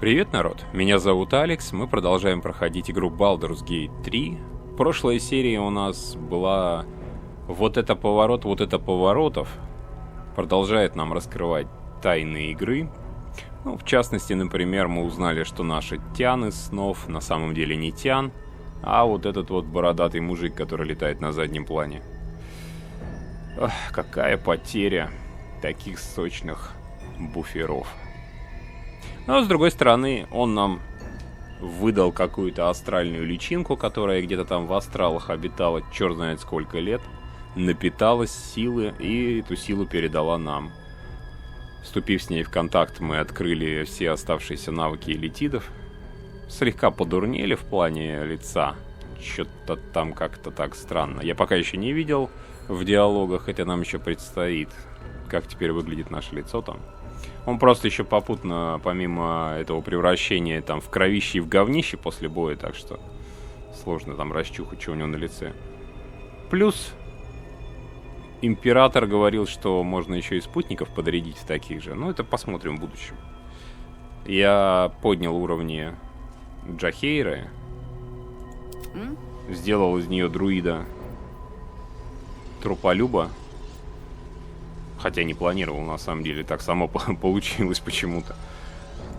Привет, народ! Меня зовут Алекс, мы продолжаем проходить игру Baldur's Gate 3. Прошлая серия у нас была вот это поворотов. Продолжает нам раскрывать тайны игры. Ну, в частности, например, мы узнали, что наши Тян из снов на самом деле не Тян, а вот этот вот бородатый мужик, который летает на заднем плане. Ох, какая потеря таких сочных буферов. Но, с другой стороны, он нам выдал какую-то астральную личинку, которая где-то там в астралах обитала черт знает сколько лет, напиталась силы и эту силу передала нам. Вступив с ней в контакт, мы открыли все оставшиеся навыки элитидов. Слегка подурнели в плане лица. Что-то там как-то так странно. Я пока еще не видел в диалогах, это нам еще предстоит, как теперь выглядит наше лицо там. Он просто еще попутно, помимо этого превращения там в кровище и в говнище после боя, так что сложно там расчухать, что у него на лице. Плюс император говорил, что можно еще и спутников подрядить в таких же. Ну, это посмотрим в будущем. Я поднял уровни Джахейры. Сделал из нее друида труполюба. Хотя не планировал, на самом деле, так само получилось почему-то.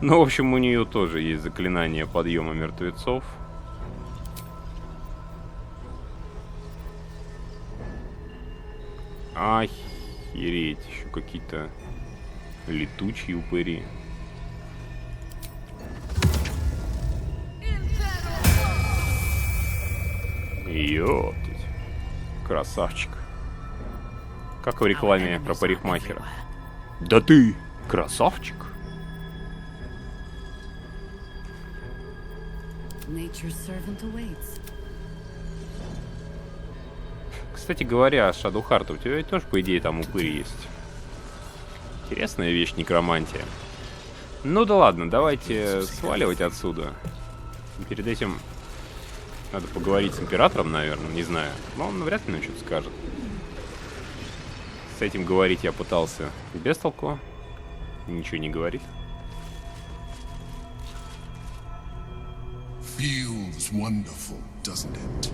Ну, в общем, у нее тоже есть заклинание подъема мертвецов. Охереть, еще какие-то летучие упыри. Ёптить. Красавчик. Как в рекламе про парикмахера. Да ты красавчик. Кстати говоря, Шадухарта, у тебя ведь тоже, по идее, там упырь есть. Интересная вещь, некромантия. Ну да ладно, давайте сваливать отсюда. Перед этим надо поговорить с императором, наверное, не знаю. Но он вряд ли нам что-то скажет. С этим говорить я пытался без толку. Ничего не говорит. Feels wonderful, doesn't it?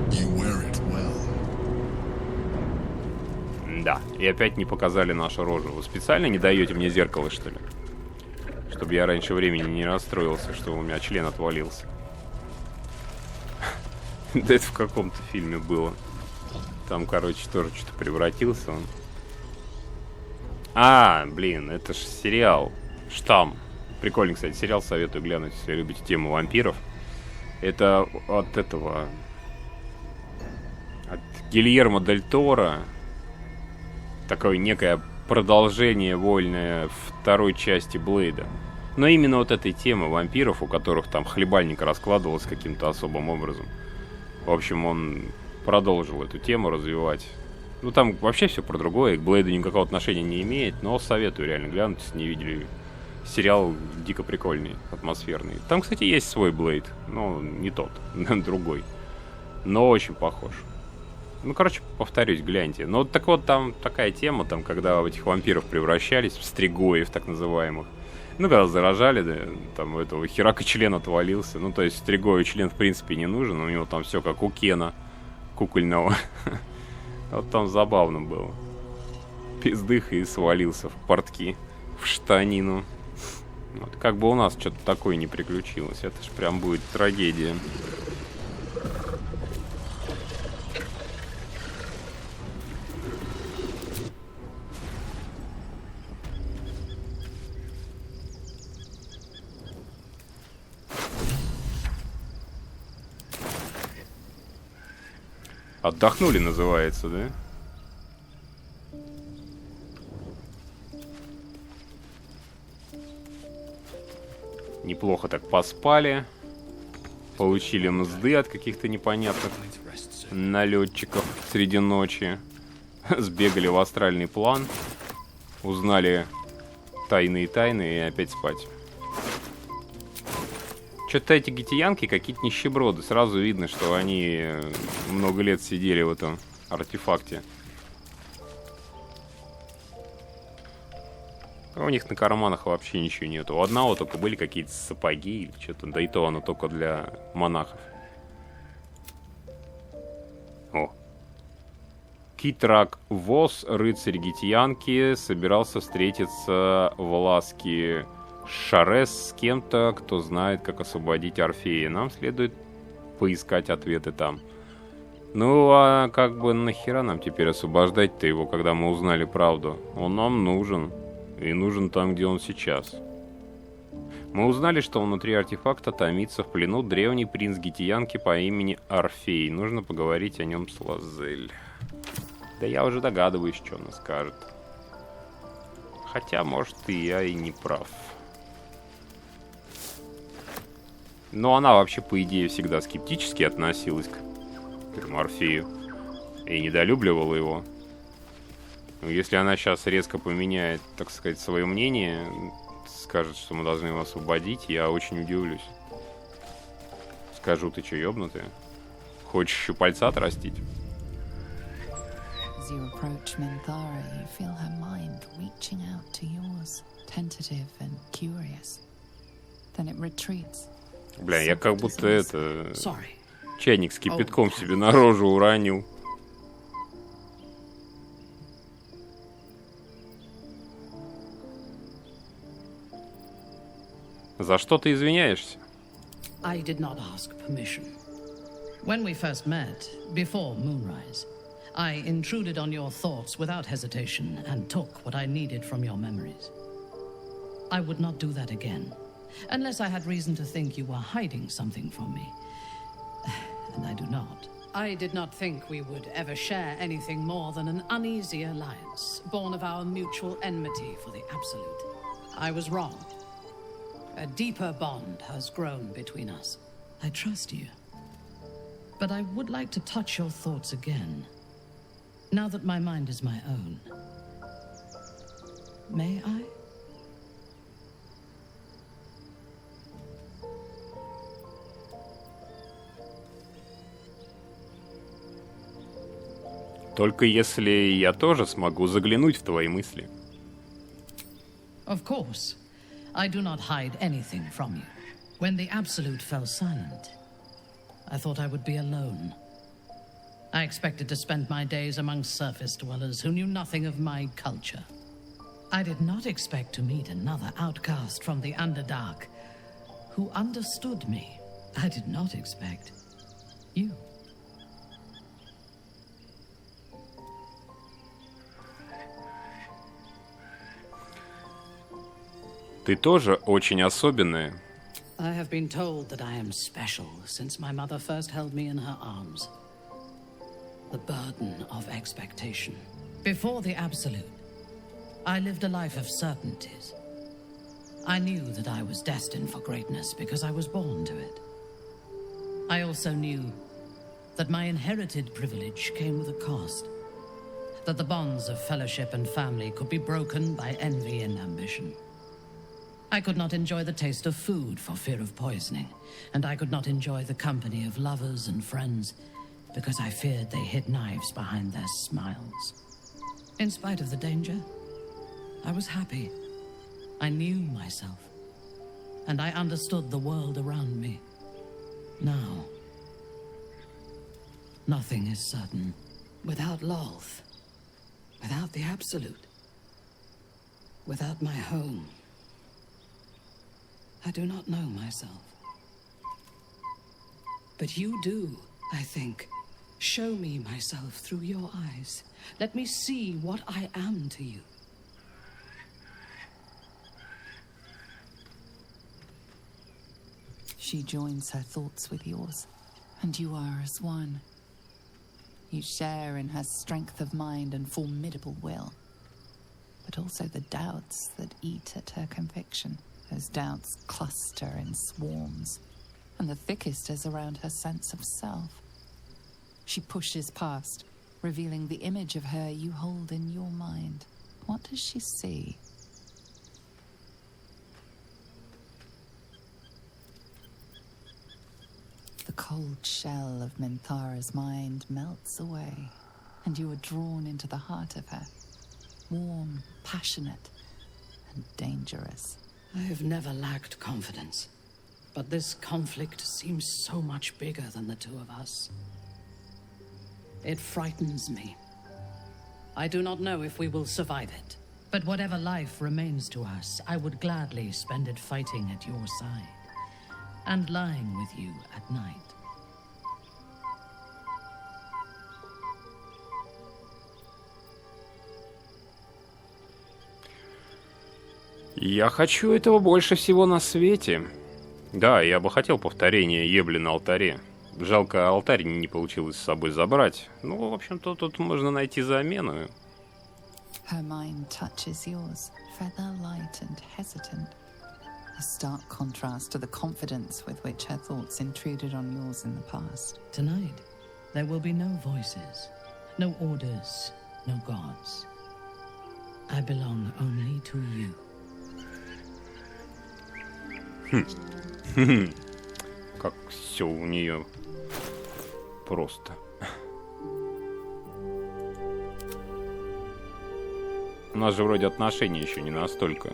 You wear it well. Да, и опять не показали нашу рожу. Вы специально не даете мне зеркало, что ли? Чтобы я раньше времени не расстроился, что у меня член отвалился. Да это в каком-то фильме было. Там, короче, тоже что-то превратился он. Блин, это ж сериал. Штамм. Прикольный, кстати, сериал, советую глянуть, если любите тему вампиров. Это от этого... От Гильермо Дель Торо. Такое некое продолжение вольное второй части Блейда. Но именно вот этой темы вампиров, у которых там хлебальник раскладывался каким-то особым образом. В общем, он продолжил эту тему развивать. Ну, там вообще все про другое, к Блейду никакого отношения не имеет, но советую реально глянуть, если не видели. Сериал дико прикольный, атмосферный. Там, кстати, есть свой Блейд, но не тот, другой. Но очень похож. Ну, короче, повторюсь, гляньте. Ну, так вот, там такая тема, там, когда в этих вампиров превращались, в стригоев, так называемых. Ну, когда заражали, да, там у этого херака член отвалился. Ну, то есть стригою член, в принципе, не нужен, у него там все как у Кена кукольного. Вот там забавно было. Пиздых и свалился в портки, в штанину. Вот, как бы у нас что-то такое не приключилось. Это ж прям будет трагедия. Отдохнули, называется, да? Неплохо так поспали. Получили мзды от каких-то непонятных налетчиков среди ночи. Сбегали в астральный план. Узнали тайны и опять спать. Что-то эти гитиянки какие-то нищеброды. Сразу видно, что они много лет сидели в этом. артефакте. У них на карманах вообще ничего нету. У одного только были какие-то сапоги или что-то. Да и то оно только для монахов. О. Китрак Вос, рыцарь Гитьянки, собирался встретиться в Ласке Шарес с кем-то, кто знает, как освободить Орфея. Нам следует поискать ответы там. Ну, а как бы нахера нам теперь освобождать-то его, когда мы узнали правду? Он нам нужен. И нужен там, где он сейчас. Мы узнали, что внутри артефакта томится в плену древний принц Гитьянки по имени Орфей. Нужно поговорить о нем с Лазель. Да я уже догадываюсь, что она скажет. Хотя, может, и я и не прав. Но она вообще, по идее, всегда скептически относилась к Орфею. И недолюбливала его. Если она сейчас резко поменяет, так сказать, свое мнение, скажет, что мы должны его освободить, я очень удивлюсь. Скажу, ты че, ёбнутая? Хочешь еще пальца отрастить? As you approach Minthara, you feel her mind reaching out to yours, tentative and curious. Then it retreats. Бля, я как будто это... чайник с кипятком себе на рожу уронил. За что ты извиняешься? I did not ask permission. When we first met, before moonrise, I intruded on your thoughts without hesitation and took what I needed from your memories. I would not do that again, unless I had reason to think you were hiding something from me. And I do not. I did not think we would ever share anything more than an uneasy alliance, born of our mutual enmity for the Absolute. I was wrong. A deeper bond has grown between us. I trust you. But I would like to touch your thoughts again, now that my mind is my own. May I? Только если я тоже смогу заглянуть в твои мысли. Of course. I do not hide anything from you. When the Absolute fell silent, I thought I would be alone. I expected to spend my days among surface dwellers who knew nothing of my culture. I did not expect to meet another outcast from the Underdark who understood me. I did not expect you. Ты тоже очень особенная. I have been told that I am special since my mother first held me in her arms. The burden of expectation. Before the Absolute, I lived a life of certainties. I knew that I was destined for greatness because I was born to it. I also knew that my inherited privilege came with a cost. That the bonds of fellowship and family could be broken by envy and ambition. I could not enjoy the taste of food for fear of poisoning, and I could not enjoy the company of lovers and friends because I feared they hid knives behind their smiles. In spite of the danger, I was happy. I knew myself, and I understood the world around me. Now, nothing is certain. Without Lolth, without the Absolute, without my home, I do not know myself. But you do, I think. Show me myself through your eyes. Let me see what I am to you. She joins her thoughts with yours, and you are as one. You share in her strength of mind and formidable will, but also the doubts that eat at her conviction. Those doubts cluster in swarms, and the thickest is around her sense of self. She pushes past, revealing the image of her you hold in your mind. What does she see? The cold shell of Minthara's mind melts away, and you are drawn into the heart of her, warm, passionate, and dangerous. I have never lacked confidence, but this conflict seems so much bigger than the two of us. It frightens me. I do not know if we will survive it, but whatever life remains to us, I would gladly spend it fighting at your side and lying with you at night. Я хочу этого больше всего на свете. Да, я бы хотел повторения ебли на алтаре. Жалко, алтарь не получилось с собой забрать. Ну, в общем-то, тут можно найти замену. Her mind touches yours, feather light and hesitant. A stark contrast to the confidence with which her thoughts intruded on yours in the past. Tonight, there will be no voices, no orders, no gods. I belong only to you. Как все у нее просто. У нас же вроде отношения еще не настолько.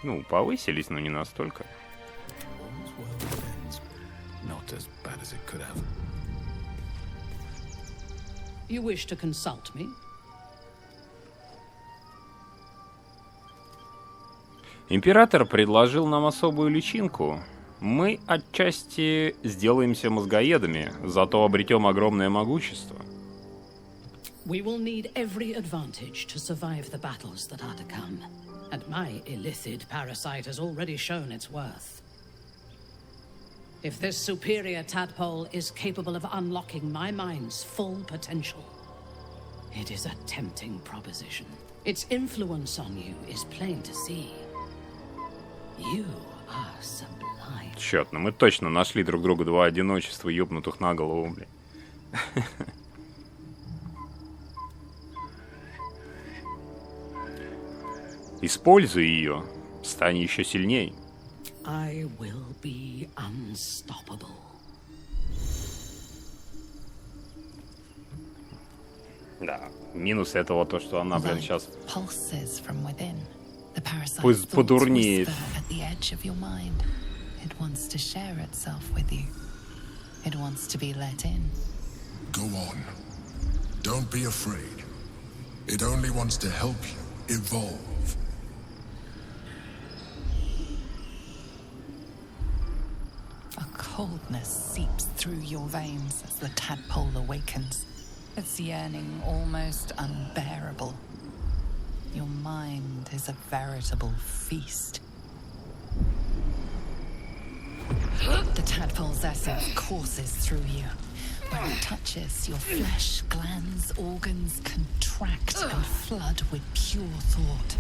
Ну, повысились, но не настолько. You wish to consult me? Император предложил нам особую личинку. Мы отчасти сделаемся мозгоедами, зато обретем огромное могущество. We will need every advantage to survive the battles that are to come. And my illithid parasite has already shown its worth. If this superior tadpole is capable of unlocking my mind's full potential, it is a tempting proposition. Its influence on you is plain to see. You are sublime. Черт, ну мы точно нашли друг другу два одиночества, ёбнутых на голову, блин. Используй ее, стань еще сильней. I will be unstoppable. Да, минус этого то, что она, блин, сейчас Pulses from within. The parasite Пусть thoughts подурнеет. whisper at the edge of your mind. It wants to share itself with you. It wants to be let in. Go on. Don't be afraid. It only wants to help you evolve. A coldness seeps through your veins as the tadpole awakens. Its yearning almost unbearable. Your mind is a veritable feast. The tadpole's essence courses through you. Where it touches, your flesh, glands, organs contract and flood with pure thought.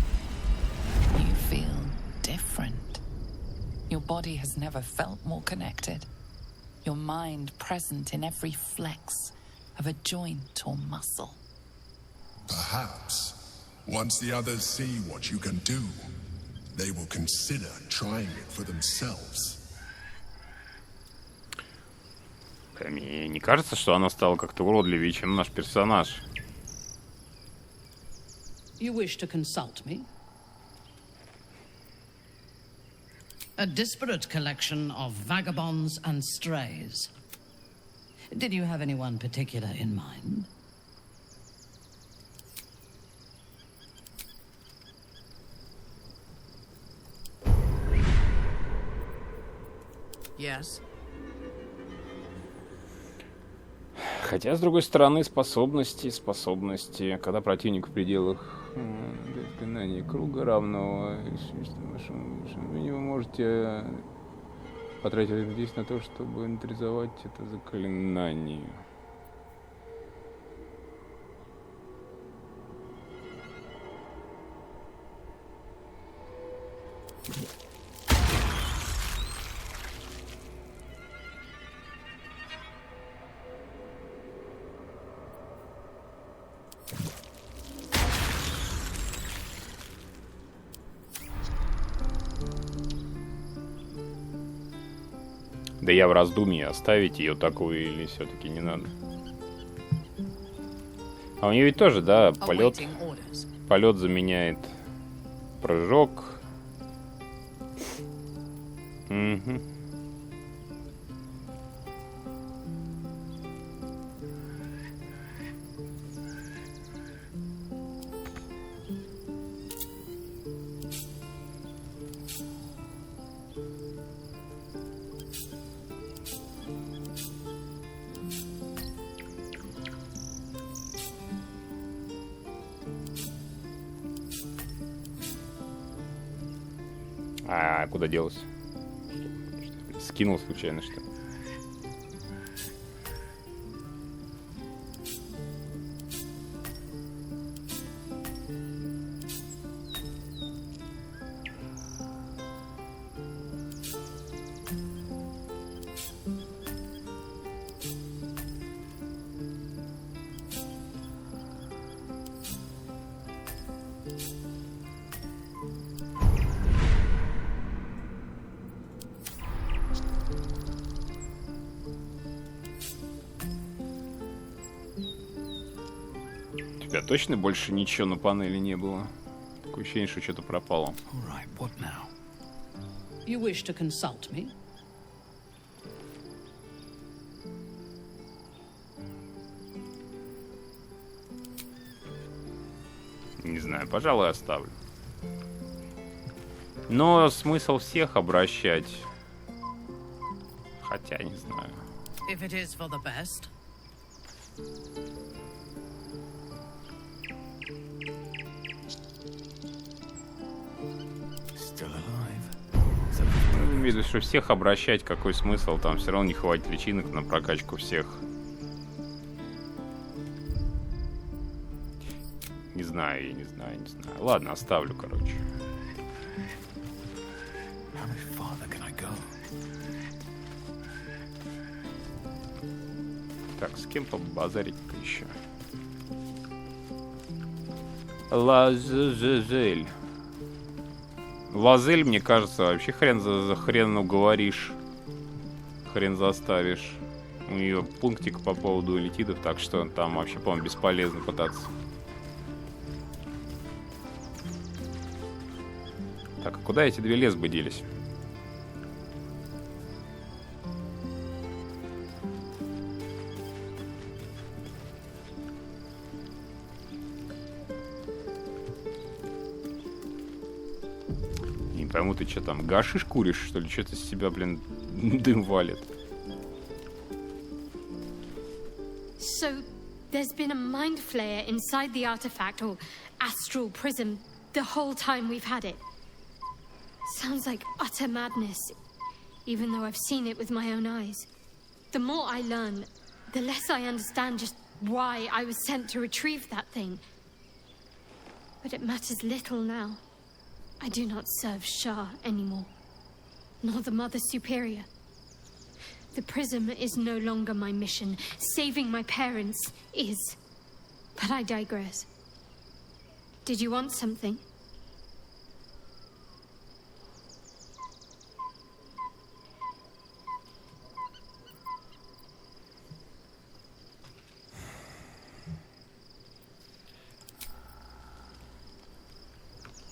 You feel different. Your body has never felt more connected. Your mind present in every flex of a joint or muscle. Perhaps, once the others see what you can do, they will consider trying it for themselves. Мне не кажется, что она стала как-то уродливее, чем наш персонаж. You wish to consult me? A disparate collection of vagabonds and strays. Did you have anyone particular in mind? Yes. Хотя, с другой стороны, способности, когда противник в пределах заклинания круга равного, вы можете потратить здесь на то, чтобы нейтрализовать это заклинание. Да я в раздумье, оставить ее такую или все-таки не надо. А у нее ведь тоже, да, полет заменяет Прыжок. Угу. А куда делась? Скинул случайно, что ли? У тебя точно больше ничего на панели не было? Такое ощущение, что что-то пропало. You wish to consult me? Не знаю, пожалуй, оставлю. Но смысл всех обращать... Хотя, не знаю. If it is for the best. Видно, что всех обращать, какой смысл? Там все равно не хватит личинок на прокачку всех. Не знаю, я не знаю, не знаю. Ладно, оставлю, короче. Так, с кем побазарить-то еще? Лазель. Лазель, мне кажется, вообще хрен за хрен уговоришь. Хрен заставишь. У нее пунктик по поводу элитидов, так что там вообще, по-моему, бесполезно пытаться. Так, а куда эти две лесбы делись? Не пойму, ты что там, гашиш куришь, что ли? Что-то с себя, блин, дым валит. So, there's been a mind flare inside the artifact, or astral prism, the whole time we've had it. Sounds like utter madness, even though I've seen it with my own eyes. The more I learn, the less I understand just why I was sent to retrieve that thing. But it matters little now. I do not serve Shah anymore, nor the Mother Superior. The prism is no longer my mission. Saving my parents is. But I digress. Did you want something?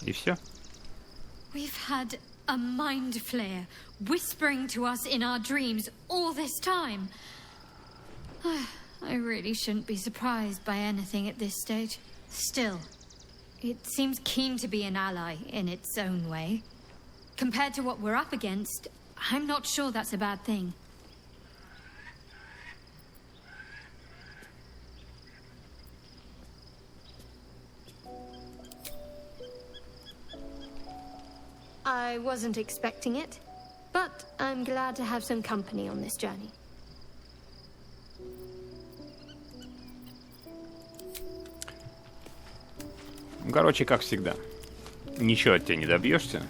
И все? We've had a mind flare, whispering to us in our dreams all this time. I really shouldn't be surprised by anything at this stage. Still, it seems keen to be an ally in its own way. Compared to what we're up against, I'm not sure that's a bad thing. I wasn't expecting it, but I'm glad to have some company on this journey. Короче, как всегда. Ничего от тебя не добьешься.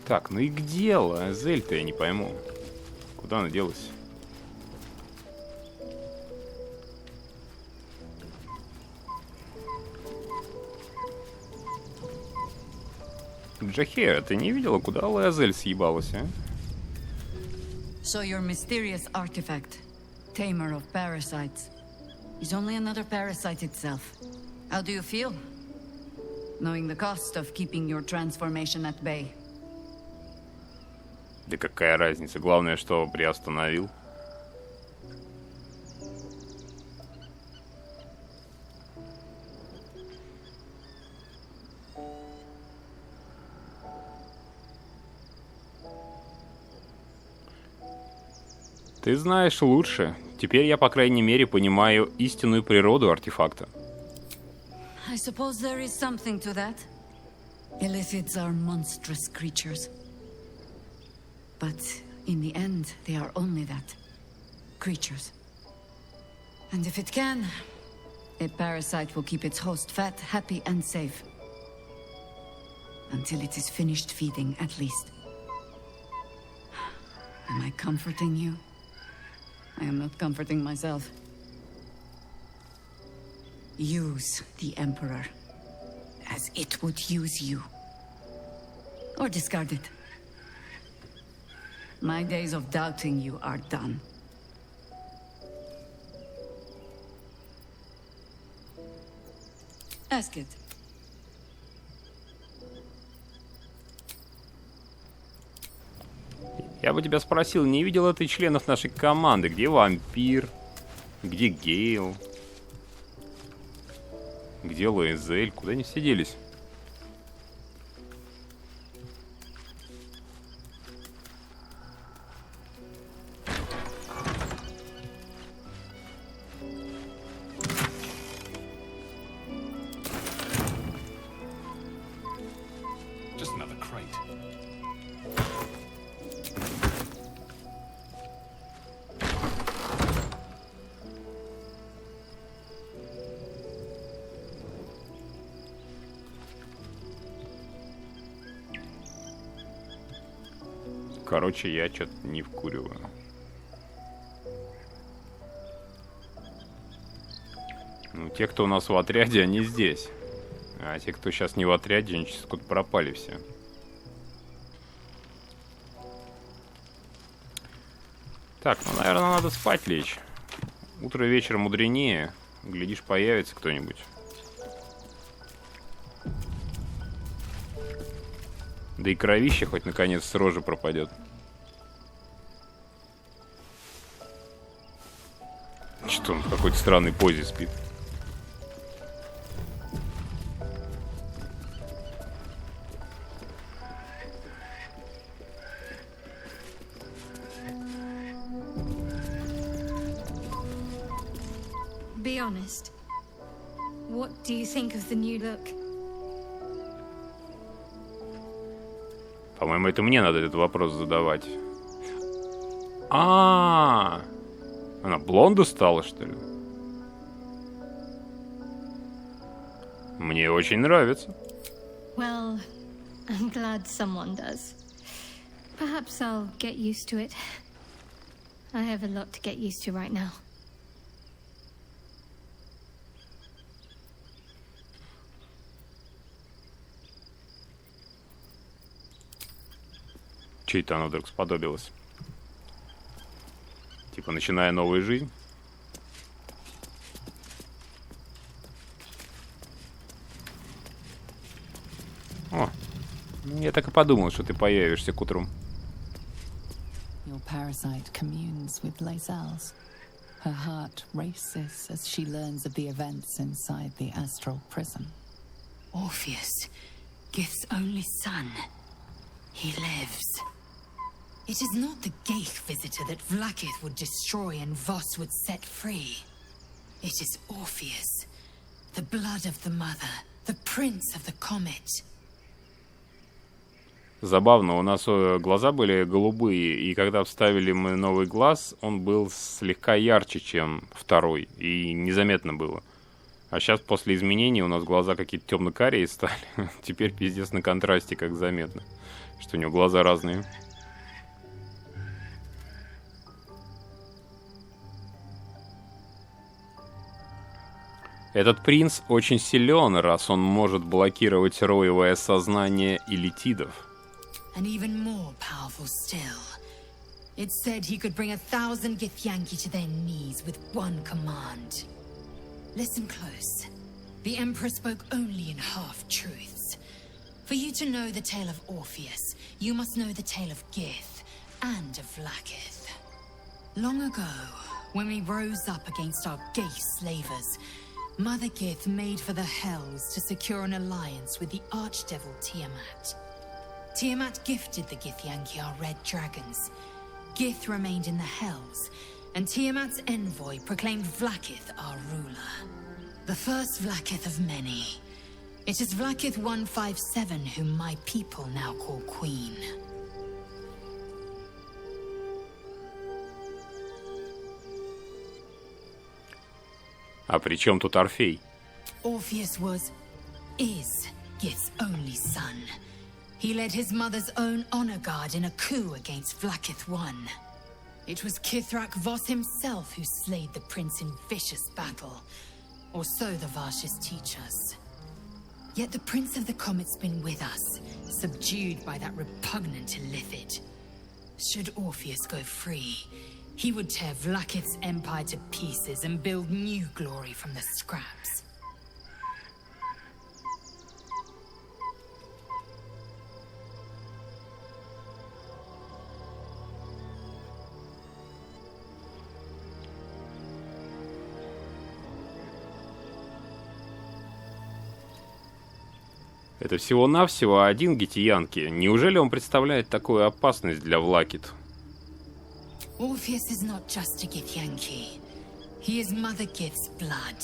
Так, ну и где Лазель-то, я не пойму. Куда она делась? Джахея, ты не видела, куда Лазель съебалась, а? So your mysterious artifact, tamer of parasites. is only another parasite itself. How do you feel? Knowing the cost of keeping your transformation at bay. Да какая разница? Главное, что приостановил. Ты знаешь лучше. Теперь я, по крайней мере, понимаю истинную природу артефакта. I suppose there is something to that. Illithids are monstrous creatures. But in the end, they are only that. Creatures. And if it can, a parasite will keep its host fat, happy, and safe. Until it is finished feeding, at least. Am I comforting you? I am not comforting myself. Use the Emperor as it would use you. Or discard it. My days of doubting you are done. Ask it. Я бы тебя спросил, не видел ли ты членов нашей команды? Где вампир? Где Гейл? Где Лоизель? Куда они все делись? Just another crate. Короче, я что-то не вкуриваю. Ну, те, кто у нас в отряде, они здесь. А те, кто сейчас не в отряде, они сейчас куда-то пропали все. Так, ну, наверное, надо спать лечь. Утро вечер мудренее. Глядишь, появится кто-нибудь. Да и кровище хоть наконец с рожи пропадет. Что он в какой-то странной позе спит. Be honest. What do you think of the new look? По-моему, это мне надо этот вопрос задавать. Она блонду стала, что ли? Мне очень нравится. Well, I'm glad someone does. Perhaps I'll get used to it. I have a lot to get used to right now. Чей-то она вдруг сподобилась. Типа, начиная новую жизнь. О, я так и подумал, что ты появишься к утру. Your parasite communes with Lae'zel's. Her heart races as she learns of the events inside the astral prism. Orpheus, Gith's only son. He lives. It is not the Geich visitor that Vlaakith would destroy and Voss would set free. It is Orpheus, the blood of the mother, the prince of the comet. Забавно, у нас глаза были голубые, и когда вставили мы новый глаз, он был слегка ярче, чем второй, и незаметно было. А сейчас после изменений у нас глаза какие-то темно-карие стали. Теперь пиздец на контрасте, как заметно, что у него глаза разные. Этот принц очень силен, раз он может блокировать роевое сознание элитидов. And even more powerful still. It said he could bring 1,000 Githyanki to their knees with one command. Listen close. The Emperor spoke only in half-truths. For you to know the tale of Orpheus, you must know the tale of Gith and of Vlaakith. Long ago, when we rose up against our gay slavers, Mother Gith made for the Hells to secure an alliance with the archdevil Tiamat. Tiamat gifted the Githyanki our red dragons. Gith remained in the Hells, and Tiamat's envoy proclaimed Vlaakith our ruler. The first Vlaakith of many. It is Vlaakith 157 whom my people now call Queen. А при чем тут Орфей? Orpheus is Gith's only son. He led his mother's own honor guard in a coup against Vlaakith I. It was Kithrak Voss himself who slayed the prince in vicious battle, or so the Varshas teach us. Yet the Prince of the Comet's been with us, subdued by that repugnant Illithid. Should Orpheus go free, he would tear Vlaakith's empire to pieces and build new glory from the scraps. Это всего-навсего один гитиянки. Неужели он представляет такую опасность для Влакит? Orpheus is not just a Githyanki. He is Mother Gith's blood.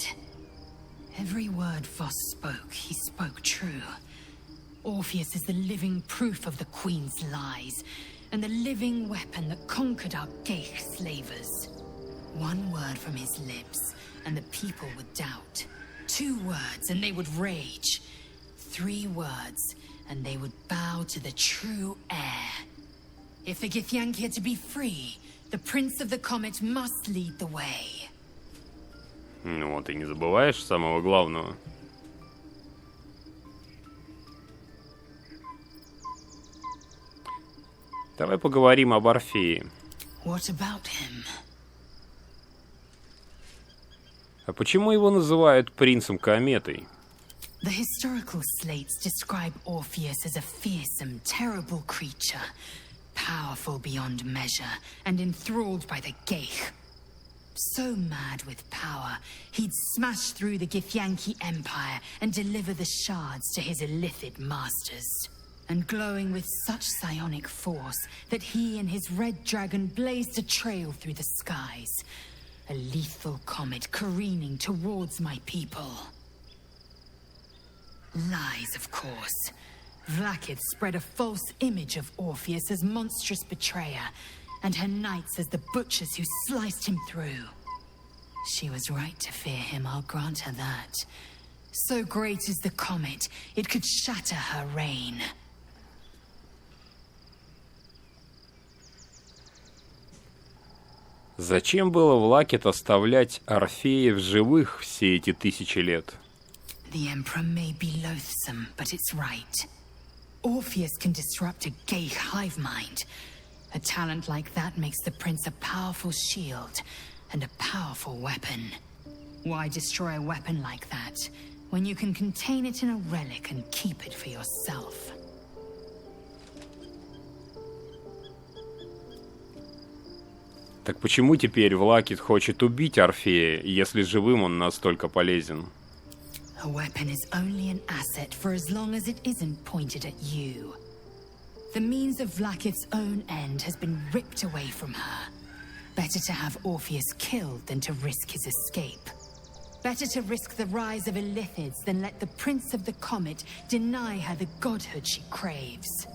Every word Voss spoke, he spoke true. Orpheus is the living proof of the Queen's lies, and the living weapon that conquered our Geich slavers. One word from his lips, and the people would doubt. 2 words, and they would rage. 3 words, and they would bow to the true heir. If the Githyanki are to be free, the Prince of the Comet must lead the way. Ну вот и не забываешь самого главного. Давай поговорим об Орфее. What about him? А почему его называют принцем кометой? The historical slates describe Orpheus as a fearsome, terrible creature, powerful beyond measure, and enthralled by the Geich. So mad with power, he'd smash through the Githyanki Empire and deliver the shards to his Illithid masters. And glowing with such psionic force that he and his red dragon blazed a trail through the skies. A lethal comet careening towards my people. Lies, of course. Vlaakith spread a false image of Orpheus as monstrous betrayer, and her knights as the butchers who sliced him through. She was right to fear him, I'll grant her that. So great is the comet, it could shatter her reign. Зачем было Влакит оставлять Орфея в живых все эти 1000 лет? The Emperor may be loathsome, but it's right. Orpheus can disrupt a gay hive mind. A talent like that makes the prince a powerful shield and a powerful weapon. Why destroy a weapon like that when you can contain it in a relic and keep it for yourself? Так почему теперь Влакит хочет убить Орфея, если живым он настолько полезен? A weapon is only an asset for as long as it isn't pointed at you. The means of Vlaakith's own end has been ripped away from her. Better to have Orpheus killed than to risk his escape. Better to risk the rise of Illithids than let the Prince of the Comet deny her the godhood she craves.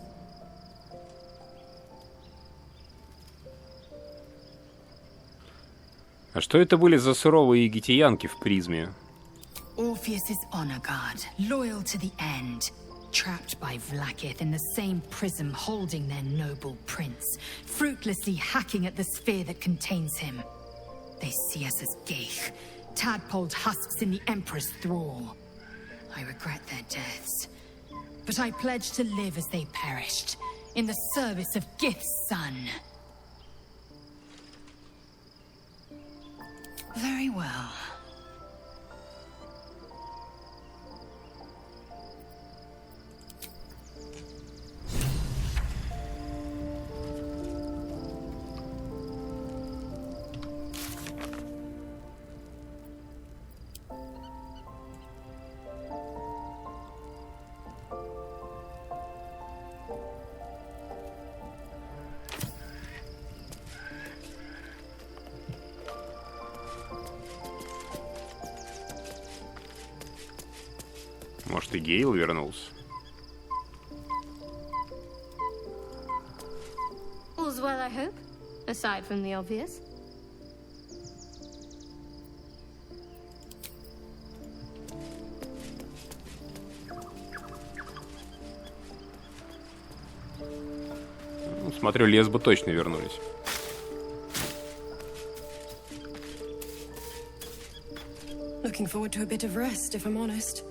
А что это были за суровые гитиянки в призме? Orpheus's honor guard, loyal to the end, trapped by Vlaakith in the same prism holding their noble prince, fruitlessly hacking at the sphere that contains him. They see us as Geich, tadpoled husks in the Emperor's thrall. I regret their deaths, but I pledge to live as they perished, in the service of Gith's son. Very well. Может, и Гейл вернулся? All's well, I hope, aside from the obvious. Ну, смотрю, лесбы точно вернулись. Looking forward to a bit of rest, if I'm honest.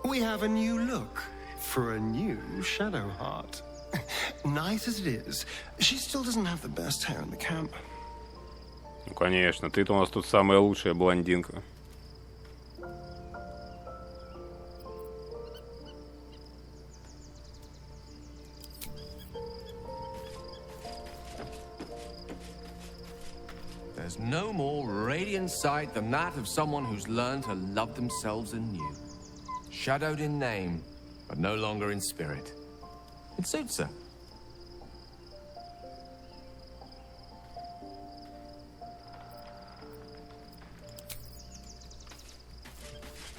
We have a new look for a new Shadow Heart. Nice as it is, she still doesn't have the best hair in the camp. Ну, конечно, ты-то у нас тут самая лучшая блондинка. There's no more radiant sight than that of someone who's learned to love themselves anew. Shadowed in name, but no longer in spirit. It suits her.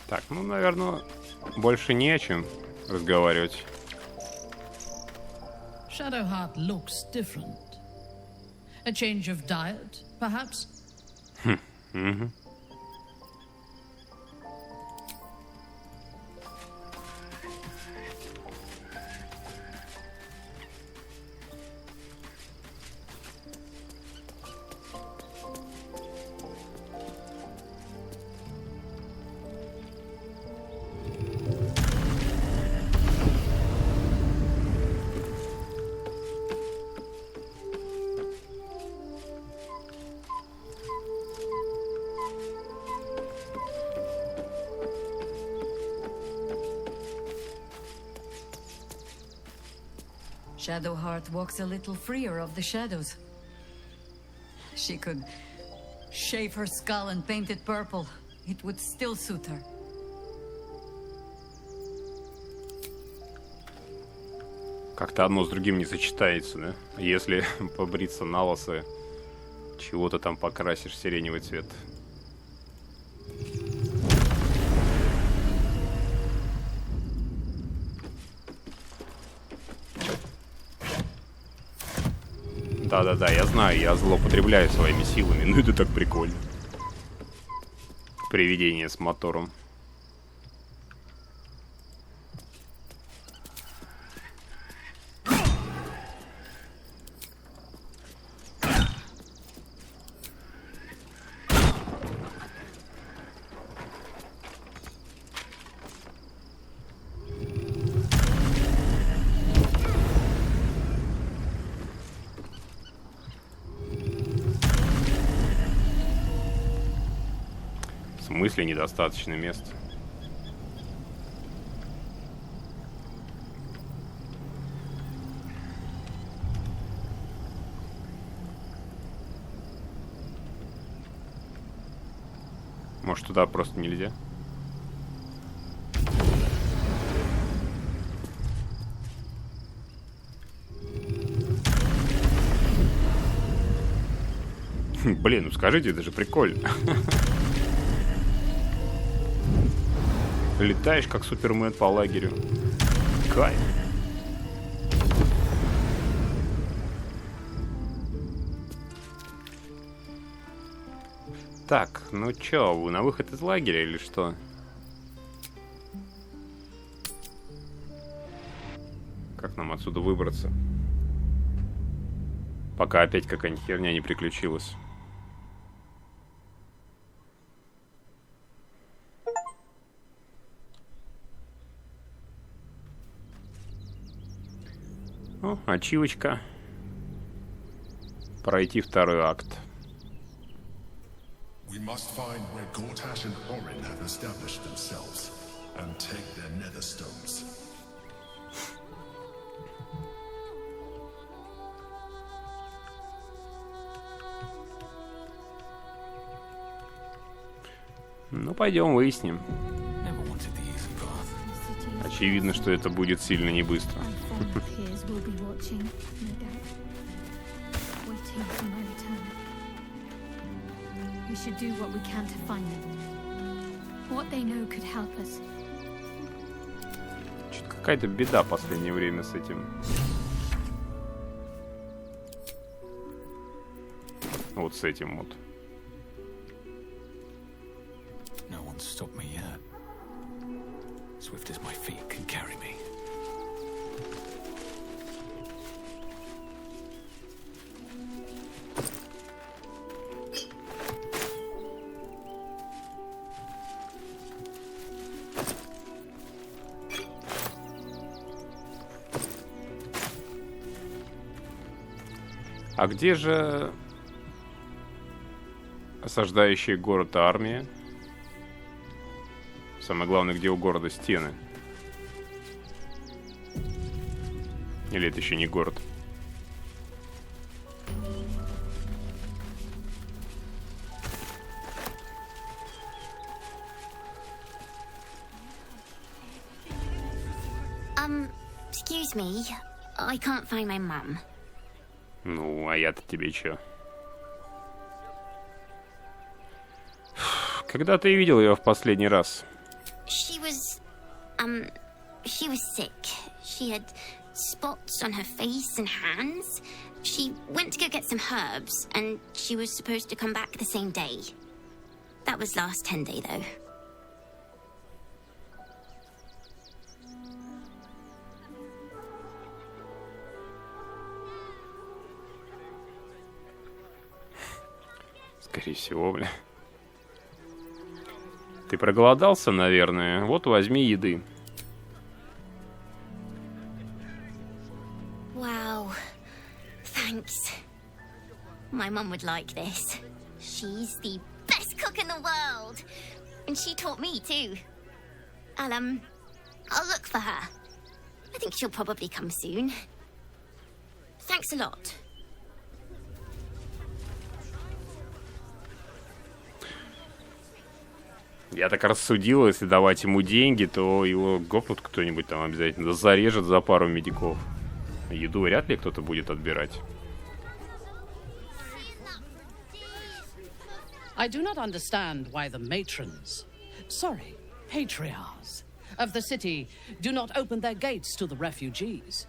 Так, ну, наверное, больше не о чем разговаривать. Shadowheart looks different. A change of diet, perhaps? Угу. Shadowheart walks a little freer of the shadows. She could shave her skull and paint it purple. It would still suit her. Как-то одно с другим не сочетается, да? Если побриться на лысо, чего-то там покрасишь в сиреневый цвет. Да-да-да, я знаю, я злоупотребляю своими силами, но это так прикольно. Привидение с мотором. В смысле недостаточно места? Может, туда просто нельзя? Блин, ну скажите, это же прикольно. Летаешь, как Супермен по лагерю. Кайф. Так, ну чё, вы на выход из лагеря или что? Как нам отсюда выбраться? Пока опять какая-нибудь херня не приключилась. О, ачивочка. Пройти второй акт. We must find where Gortash and Orin have established themselves and take their nether stones. Ну, пойдем выясним. Очевидно, что это будет сильно не быстро. Что-то какая-то беда в последнее время с этим. Вот с этим вот. No one's stopped me yet. Swift as my feet can carry me. А где же осаждающая город армия? Самое главное, где у города стены? Или это еще не город? Excuse me, I can't find my mum. Ну, а я-то тебе чё? Когда ты видел ее в последний раз? She was sick. She had spots on her face and hands. She went to go get some herbs, and she was supposed to come back the same day. That was last 10-day, though. Скорее всего, бля. Ты проголодался, наверное? Вот возьми еды. Wow. Thanks. My mum would like this. She's the best cook in the world. And she taught me too. I'll look for her. I think she'll probably come soon. Thanks a lot. Я так рассудил, если давать ему деньги, то его гопнут кто-нибудь там обязательно. Зарежет за пару медиков. Еду вряд ли кто-то будет отбирать. I do not understand why the matrons, patriarchs of the city do not open their gates to the refugees.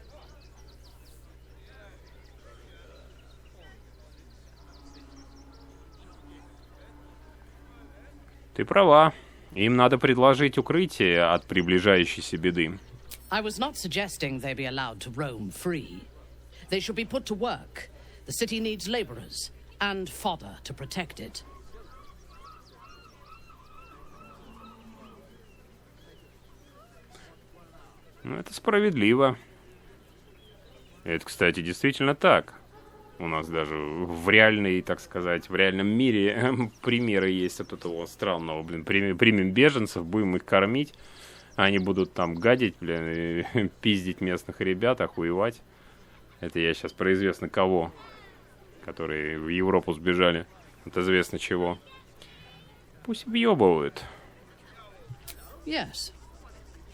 Ты права. Им надо предложить укрытие от приближающейся беды. I was not suggesting they be allowed to roam free. They should be put to work. The city needs laborers and fodder to protect it. Ну, это справедливо. Это, кстати, действительно так. У нас даже в реальной, так сказать, в реальном мире примеры есть от этого странного, примем беженцев, будем их кормить, они будут там гадить, и пиздить местных ребят, охуевать. Это я сейчас про известно кого, которые в Европу сбежали от известно чего. Пусть въебывают. Yes.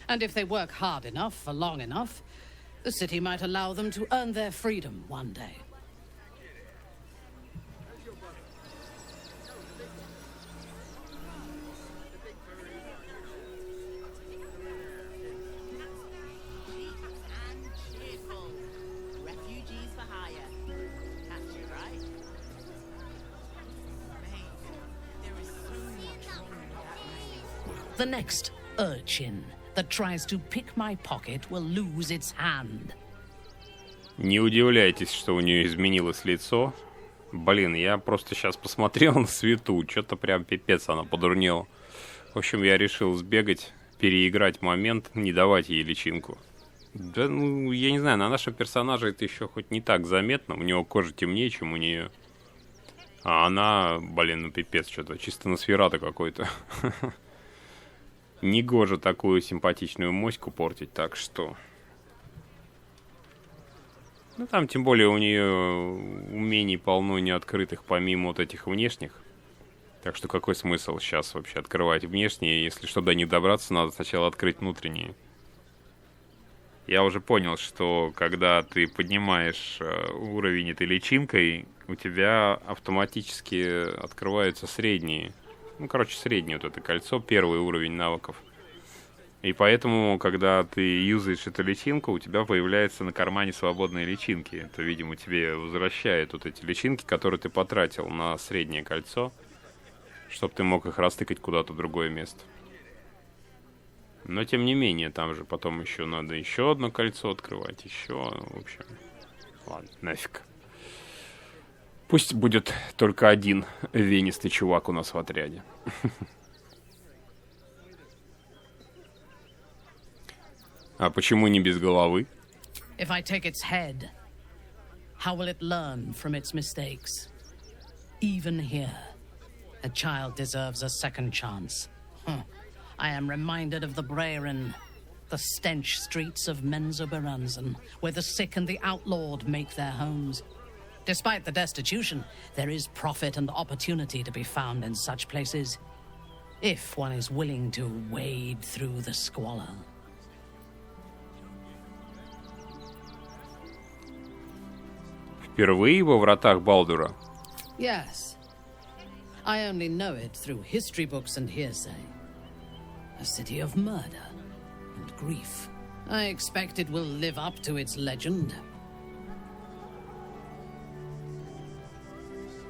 And if they work hard enough for long enough, the city might allow them to earn their freedom one day. The next urchin that tries to pick my pocket will lose its hand. Не удивляйтесь, что у нее изменилось лицо. Блин, я просто сейчас посмотрел на свету, что-то прям пипец она подурнела. В общем, я решил сбегать, переиграть момент, не давать ей личинку. Да, ну, я не знаю, на нашем персонаже это еще хоть не так заметно. У него кожа темнее, чем у нее. А она, блин, ну пипец, что-то чисто Носферату какой-то. Негоже такую симпатичную моську портить, так что... Ну, там, тем более, у нее умений полно неоткрытых, помимо вот этих внешних. Так что какой смысл сейчас вообще открывать внешние, если чтобы до них добраться, надо сначала открыть внутренние. Я уже понял, что когда ты поднимаешь уровень этой личинкой, у тебя автоматически открываются средние. Ну, короче, среднее вот это кольцо, первый уровень навыков. И поэтому, когда ты юзаешь эту личинку, у тебя появляется на кармане свободные личинки. Это, видимо, тебе возвращает вот эти личинки, которые ты потратил на среднее кольцо, чтобы ты мог их растыкать куда-то в другое место. Но, тем не менее, там же потом еще надо еще одно кольцо открывать, еще, в общем... Ладно, нафиг. Пусть будет только один венистый чувак у нас в отряде. А почему не без головы? If I take its head, how will it learn from its mistakes? Even here, a child deserves a second chance. I am reminded of the Breren, the stench streets of Menzoberranzan, where the sick and the outlawed make their homes. Despite the destitution, there is profit and opportunity to be found in such places, if one is willing to wade through the squalor. Впервые во вратах Балдура? Yes. I only know it through history books and hearsay. A city of murder and grief. I expect it will live up to its legend.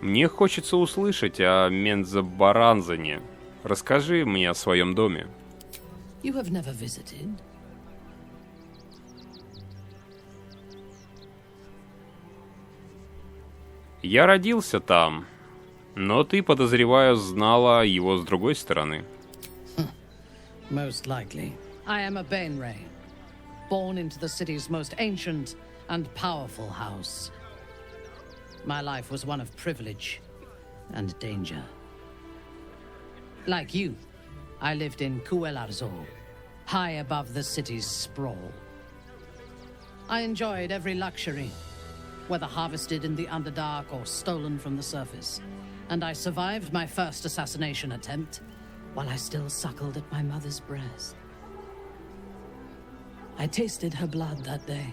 Мне хочется услышать о Мензобаранзане. Расскажи мне о своем доме. You have never visited? Я родился там, но ты, подозреваю, знала его с другой стороны. Most likely. I am a Bainray, born into the city's most ancient and powerful house. My life was one of privilege and danger. Like you, I lived in Kuelarzo, high above the city's sprawl. I enjoyed every luxury, whether harvested in the Underdark or stolen from the surface. And I survived my first assassination attempt while I still suckled at my mother's breast. I tasted her blood that day.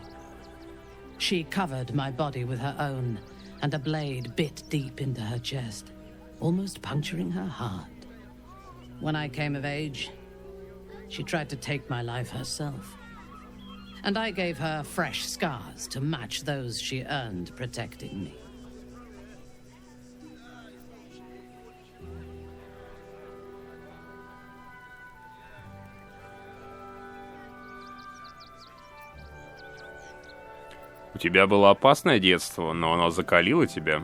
She covered my body with her own, and a blade bit deep into her chest, almost puncturing her heart. When I came of age, she tried to take my life herself. And I gave her fresh scars to match those she earned protecting me. У тебя было опасное детство, но оно закалило тебя.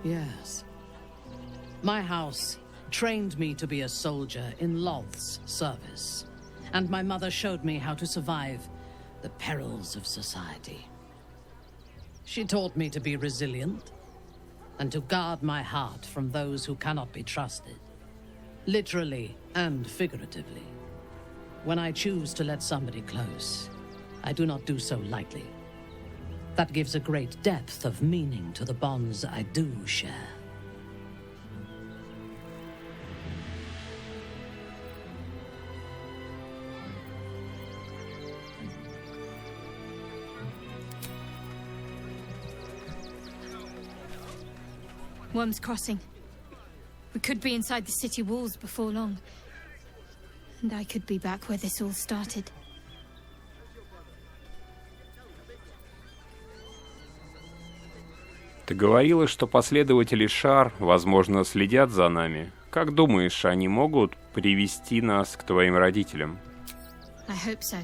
Yes. My house trained me to be a soldier in Loth's service. And my mother showed me how to survive the perils of society. She taught me to be resilient and to guard my heart from those who cannot be trusted, literally and figuratively. When I choose to let somebody close, I do not do so lightly. That gives a great depth of meaning to the bonds I do share. Worm's Crossing. We could be inside the city walls before long. And I could be back where this all started. Ты говорила, что последователи Шар, возможно, следят за нами. Как думаешь, они могут привести нас к твоим родителям? I hope so.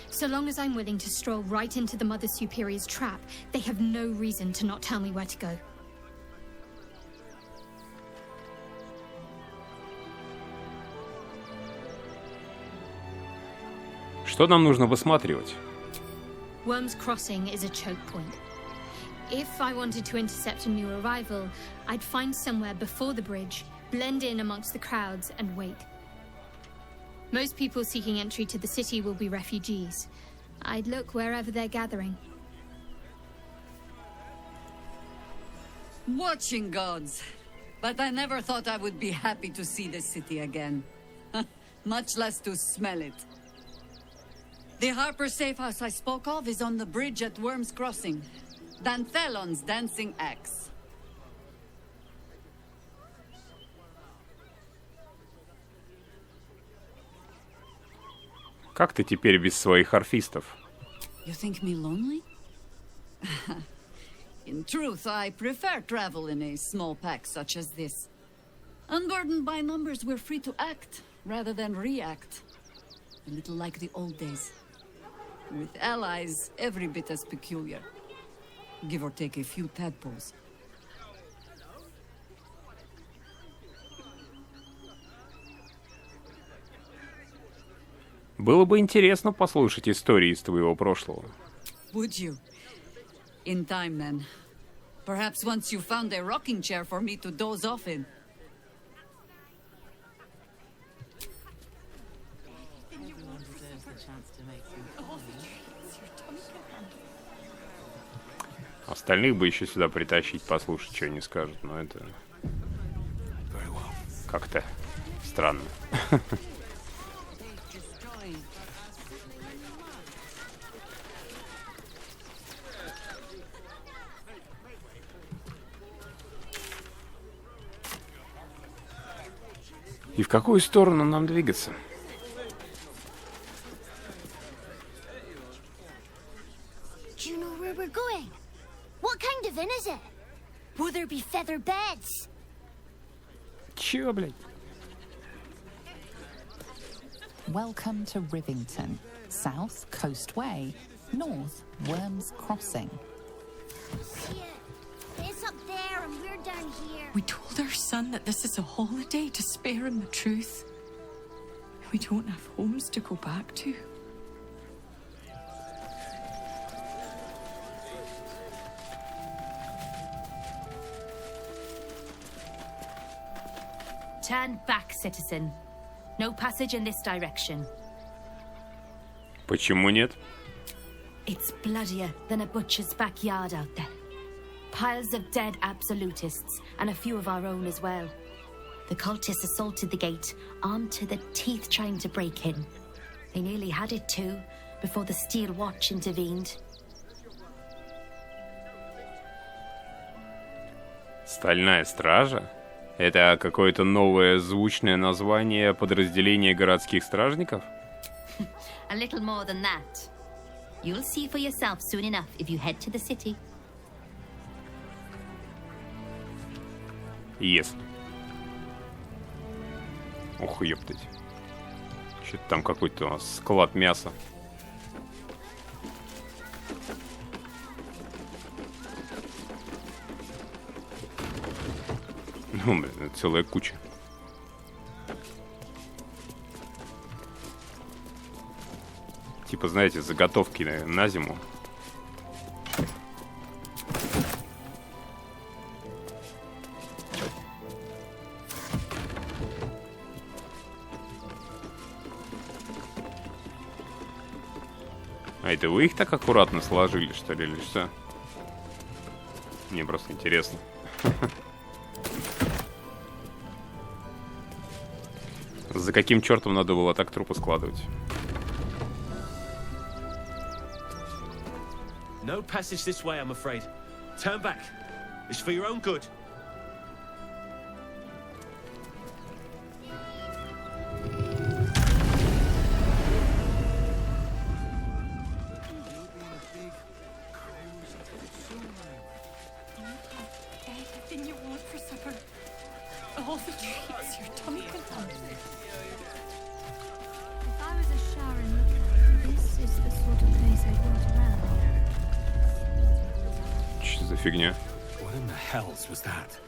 So long as I'm willing to stroll right into the Mother Superior's trap, they have no reason to not tell me where to go. Что нам нужно высматривать? Worm's Crossing is a choke point. If I wanted to intercept a new arrival, I'd find somewhere before the bridge, blend in amongst the crowds, and wait. Most people seeking entry to the city will be refugees. I'd look wherever they're gathering. Watching gods. But I never thought I would be happy to see the city again. Much less to smell it. The Harper safe house I spoke of is on the bridge at Worm's Crossing. Danthelon's dancing axe. Как ты теперь без своих орфистов? You think me lonely? In truth, I prefer travel in a small pack such as this. Unburdened by numbers, we're free to act rather than react. A little like the old days. With allies, every bit as peculiar. Give or take a few tadpoles. Было бы интересно послушать истории из твоего прошлого. Would you? In time, then. Perhaps once you found a rocking chair for me to doze off in. Остальных бы еще сюда притащить, послушать, что они скажут, но это как-то странно. И в какую сторону нам двигаться? Do you know where we're going? What kind of inn is it? Will there be feather beds? Чё, блядь? Welcome to Rivington. South, Coast Way. North, Worm's Crossing. See it? It's up there and we're down here. We told our son that this is a holiday to spare him the truth. We don't have homes to go back to. Turn back, citizen. No passage in this direction. Почему нет? It's bloodier than a butcher's backyard out there. Piles of dead absolutists, and a few of our own as well. The cultists assaulted the gate, armed to the teeth trying to break in. They nearly had it too, before the Steel Watch intervened. Стальная стража? Это какое-то новое звучное название подразделения городских стражников? A little more than that. You'll see for yourself soon enough if you head to the city. Если. Ох, ёптать. Что-то там какой-то у нас склад мяса. Ну, блин, это целая куча. Типа, знаете, заготовки на зиму. А это вы их так аккуратно сложили, что ли, или что? Мне просто интересно. За каким чертом надо было так трупы складывать? No passage this way, I'm afraid. Turn back. It's for your own good. Everything you want for supper. All the treats your tummy can handle. If I was a Sharon lookout, this is the sort of place I'd want around. Что за фигня? What in the hells was that?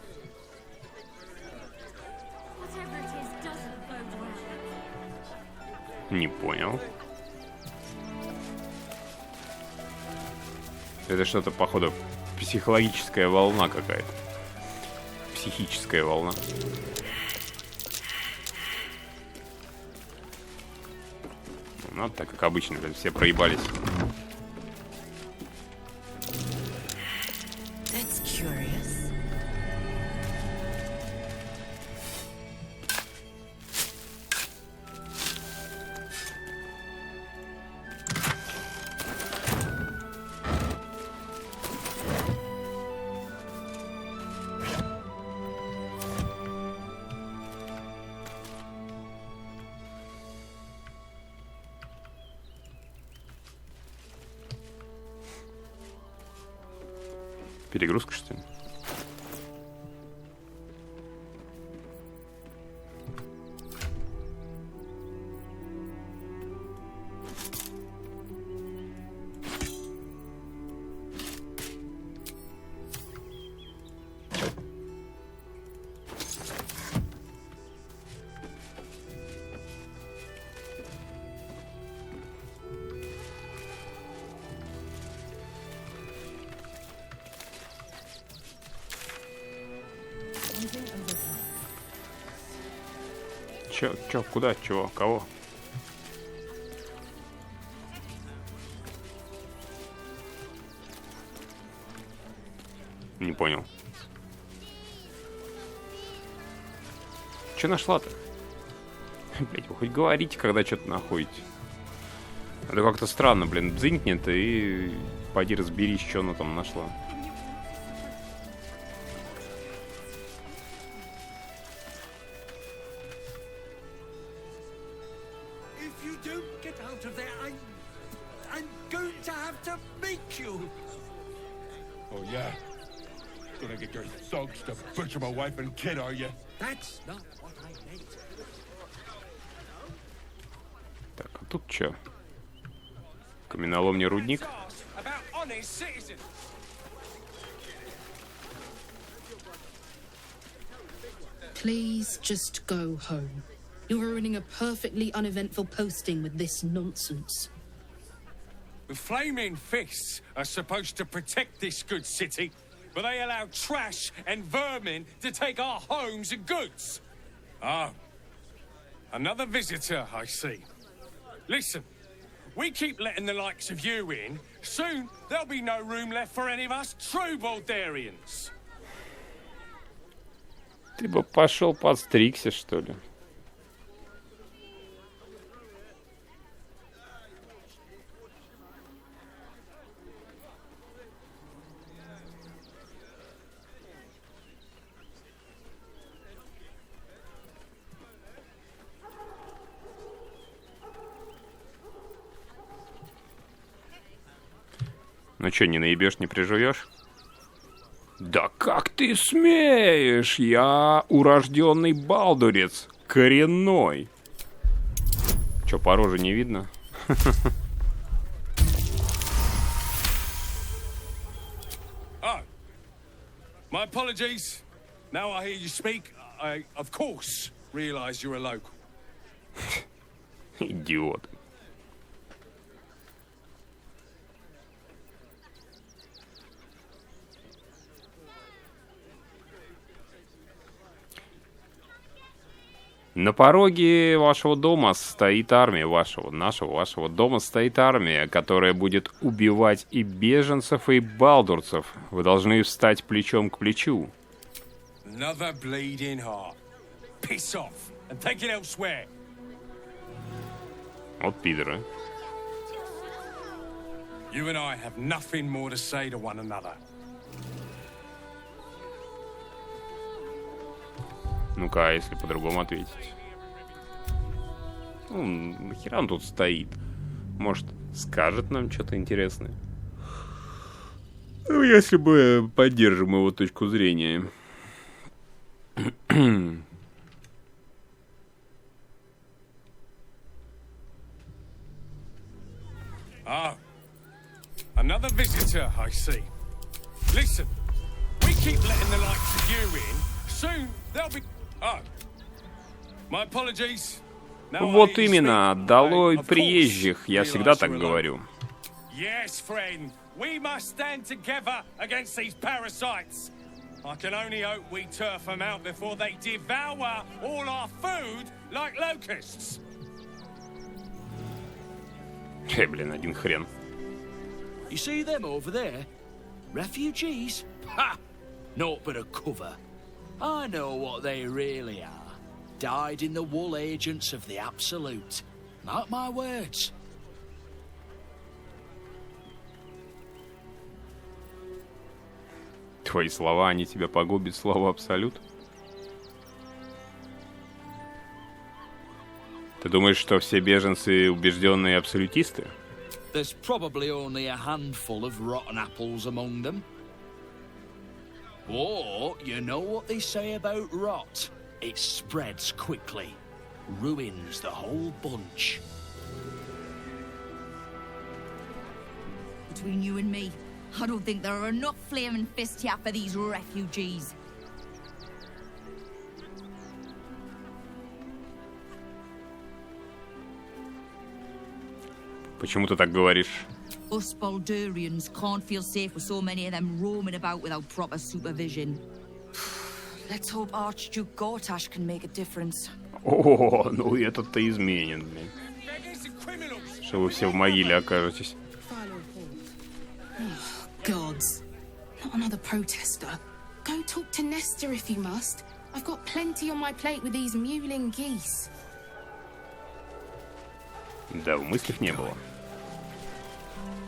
Whatever it is doesn't bode well. Не понял. Это что-то, походу, психологическая волна какая-то. Психическая волна. Ну, так как обычно, все проебались. That's curious. Перегрузка, что ли? Чё, куда, чего, кого? Не понял. Чё нашла-то? Блять, вы хоть говорите, когда что-то находите. Это как-то странно, блин, дзынькнет и пойди разберись, что она там нашла. Oh, yeah? Gonna get your thugs to butcher my wife and kid, are you? That's not what I meant. Так, а тут что? Каменоломня, рудник. Please just go home. You're ruining a perfectly uneventful posting with this nonsense. The Flaming Fists are supposed to protect this good city, but they allow trash and vermin to take our homes and goods. Oh, another visitor, I see. Listen, we keep letting the likes of you in, soon there'll be no room left for any of us true Baldurians. Ты бы пошел подстригся, что ли? Ну чё, не наебешь, не приживешь? Да как ты смеешь? Я урожденный балдурец, коренной. Чё, по роже не видно? Oh, my apologies. Now I hear you speak, I, of course, realize you're a local. Идиот. На пороге вашего дома стоит армия вашего дома стоит армия, которая будет убивать и беженцев, и балдурцев. Вы должны встать плечом к плечу. Another bleeding heart. Piss off and take it elsewhere. Вот пидоры. You and I have nothing more to say to one another. Ну-ка, а если по-другому ответить? Ну, нахера он тут стоит? Может, скажет нам что-то интересное? Ну, если бы поддержим его точку зрения. Ah, another visitor, I see. Listen, we keep letting the likes of you in. Soon there'll be... Oh, my apologies. Вот именно, долой приезжих, я всегда так говорю. Yes, friend, we must stand together against these parasites. I can only hope we turf them out before they devour all our food like locusts. Блин, один хрен. You see them over there? Refugees? Ha! Naught but a cover. I know what they really are. Dyed-in-the-wool agents of the Absolute. Mark my words. Твои слова, они тебя погубят, слово Абсолют? Ты думаешь, что все беженцы убежденные абсолютисты? There's probably only a handful of rotten apples among them. But you know what they say about rot? It spreads quickly. Ruins the whole bunch. Between you and me, I don't think there are enough flaming fists here for these refugees. Почему ты так говоришь? Us Baldurians can't feel safe with so many of them roaming about without proper supervision. Let's hope Archduke Gortash can make a difference. О, ну этот-то изменен, блин. Что вы все в могиле окажетесь. Gods. Not another protester. Go talk to Nestor if you must. I've got plenty on my plate with these mewling geese. Да, в мыслях не было.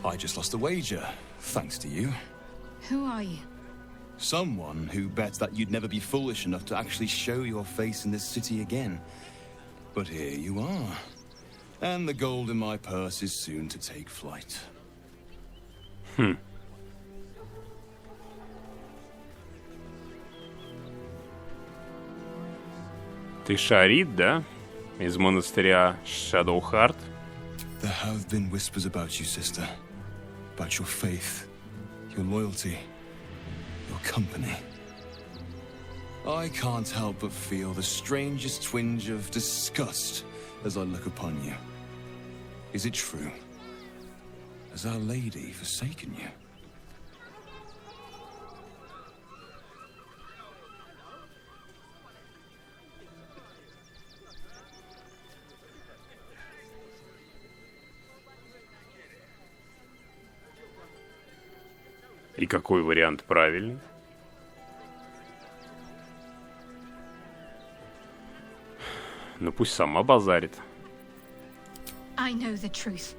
I just lost a wager, thanks to you. Who are you? Someone who bets that you'd never be foolish enough to actually show your face in this city again. But here you are. And the gold in my purse is soon to take flight. Ты Шарит, да? Из монастыря Shadowheart? There have been whispers about you, sister. About your faith, your loyalty, your company. I can't help but feel the strangest twinge of disgust as I look upon you. Is it true? Has Our Lady forsaken you? И какой вариант правильный? Ну пусть сама базарит. I know the truth.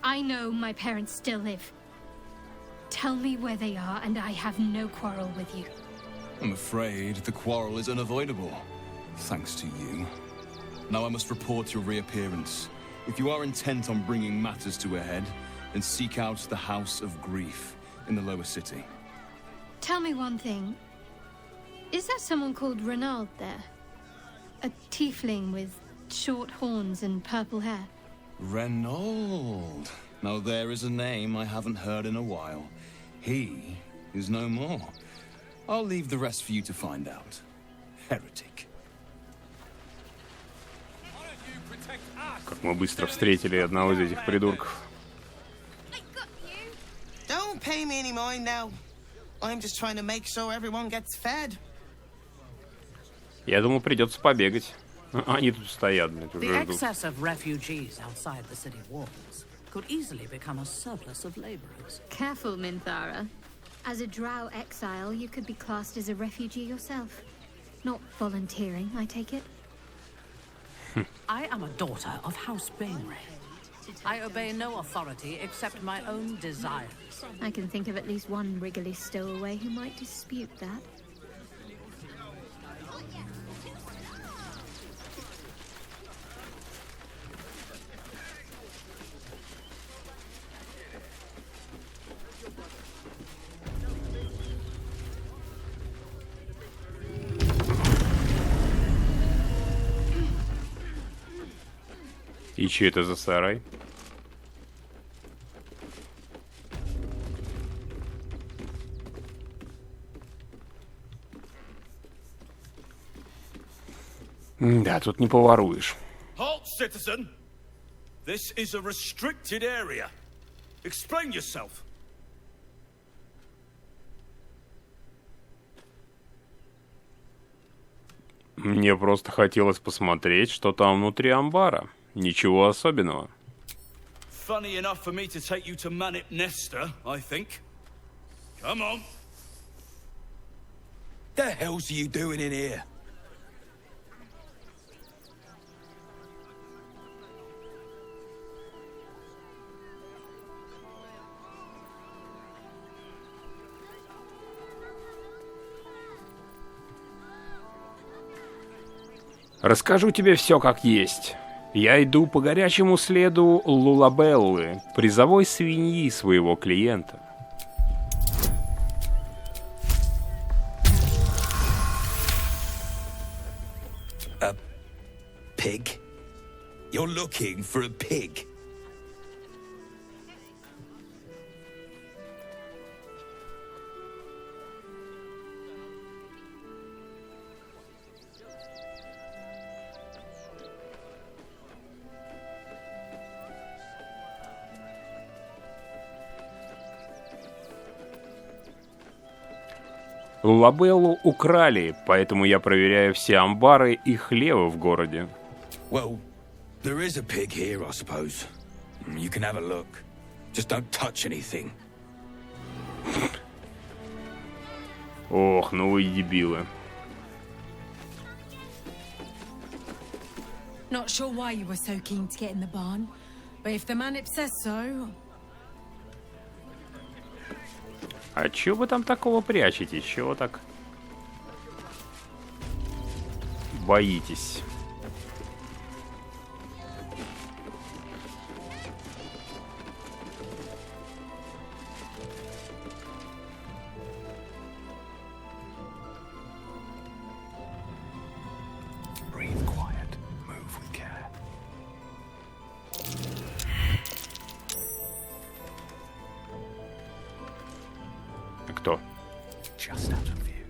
I know my parents still live. Tell me where they are, and I have no quarrel with you. I'm afraid the quarrel is unavoidable, thanks to you. Now I must report your reappearance. If you are intent on bringing matters to a head, then seek out the House of Grief in the lower city. Tell me one thing. Is there someone called Renaud there? A tiefling with short horns and purple hair? Renaud. Now there is a name I haven't heard in a while. He is no more. I'll leave the rest for you to find out. Heretic. Как мы быстро встретили одного из этих придурков. Don't pay me any mind now. I'm just trying to make sure everyone gets fed. Я думал, придется побегать. Они тут стоят, блин, The уже ждут. excess of refugees outside the city walls could easily become a surplus of laborers. Careful, Minthara. As a drow exile, you could be classed as a refugee yourself. Not volunteering, I take it? I am a daughter of House Bainray. I obey no authority except my own desires. I can think of at least one Wriggly stowaway who might dispute that. И че это за сарай? Да, тут не поворуешь. Halt, citizen! This is a restricted area. Explain yourself. Мне просто хотелось посмотреть, что там внутри амбара. Ничего особенного. Funny enough for me to take you to Manip Nesta, I think. Come on. The hell's you doing in here? Расскажу тебе все как есть. Я иду по горячему следу Лулабеллы, призовой свиньи своего клиента. pig? You're looking for a pig. Лабеллу украли, поэтому я проверяю все амбары и хлевы в городе. Well, there is a pig here, I suppose. You can have a look. Just don't touch anything. Ох, ну вы дебилы. Not sure why you were so keen to get in the barn, but if the manip says so... А чё вы там такого прячете? Чего так боитесь? Breathe quiet. Move with care. Кто? Just out of view.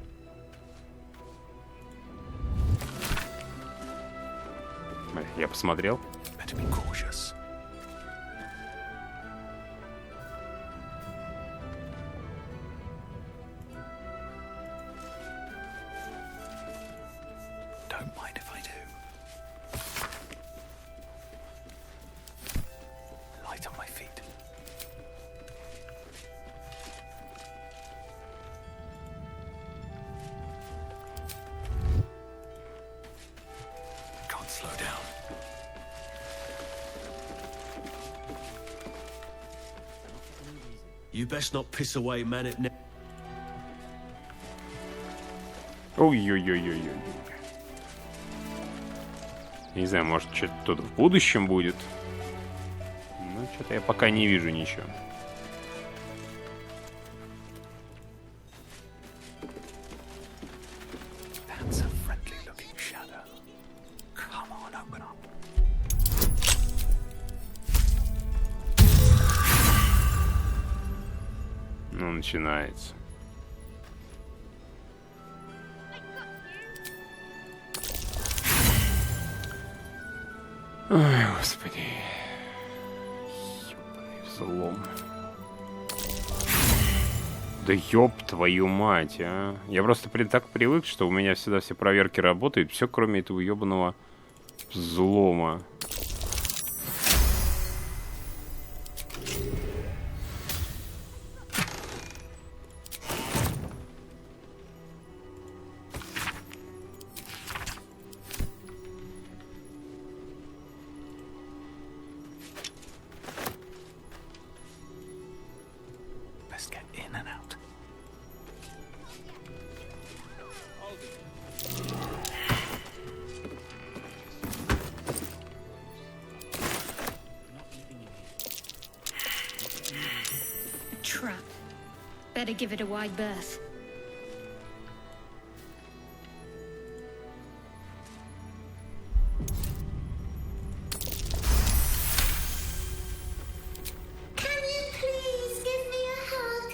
Я посмотрел. Better be cautious. Don't mind if I do. Light on my feet. Can't slow down. You best not piss away, man. It Ой-ой-ой-ой-ой. Не знаю, может, что-то тут в будущем будет. Ну, что-то я пока не вижу ничего. That's a friendly-looking shadow. Come on, open up. Ну, начинается. Ой, господи. Ёбаный взлом. Да ёб твою мать, а. Я просто так привык, что у меня всегда все проверки работают. Все, кроме этого ёбаного взлома. Best get in and out. A trap. Better give it a wide berth. Can you please give me a hug?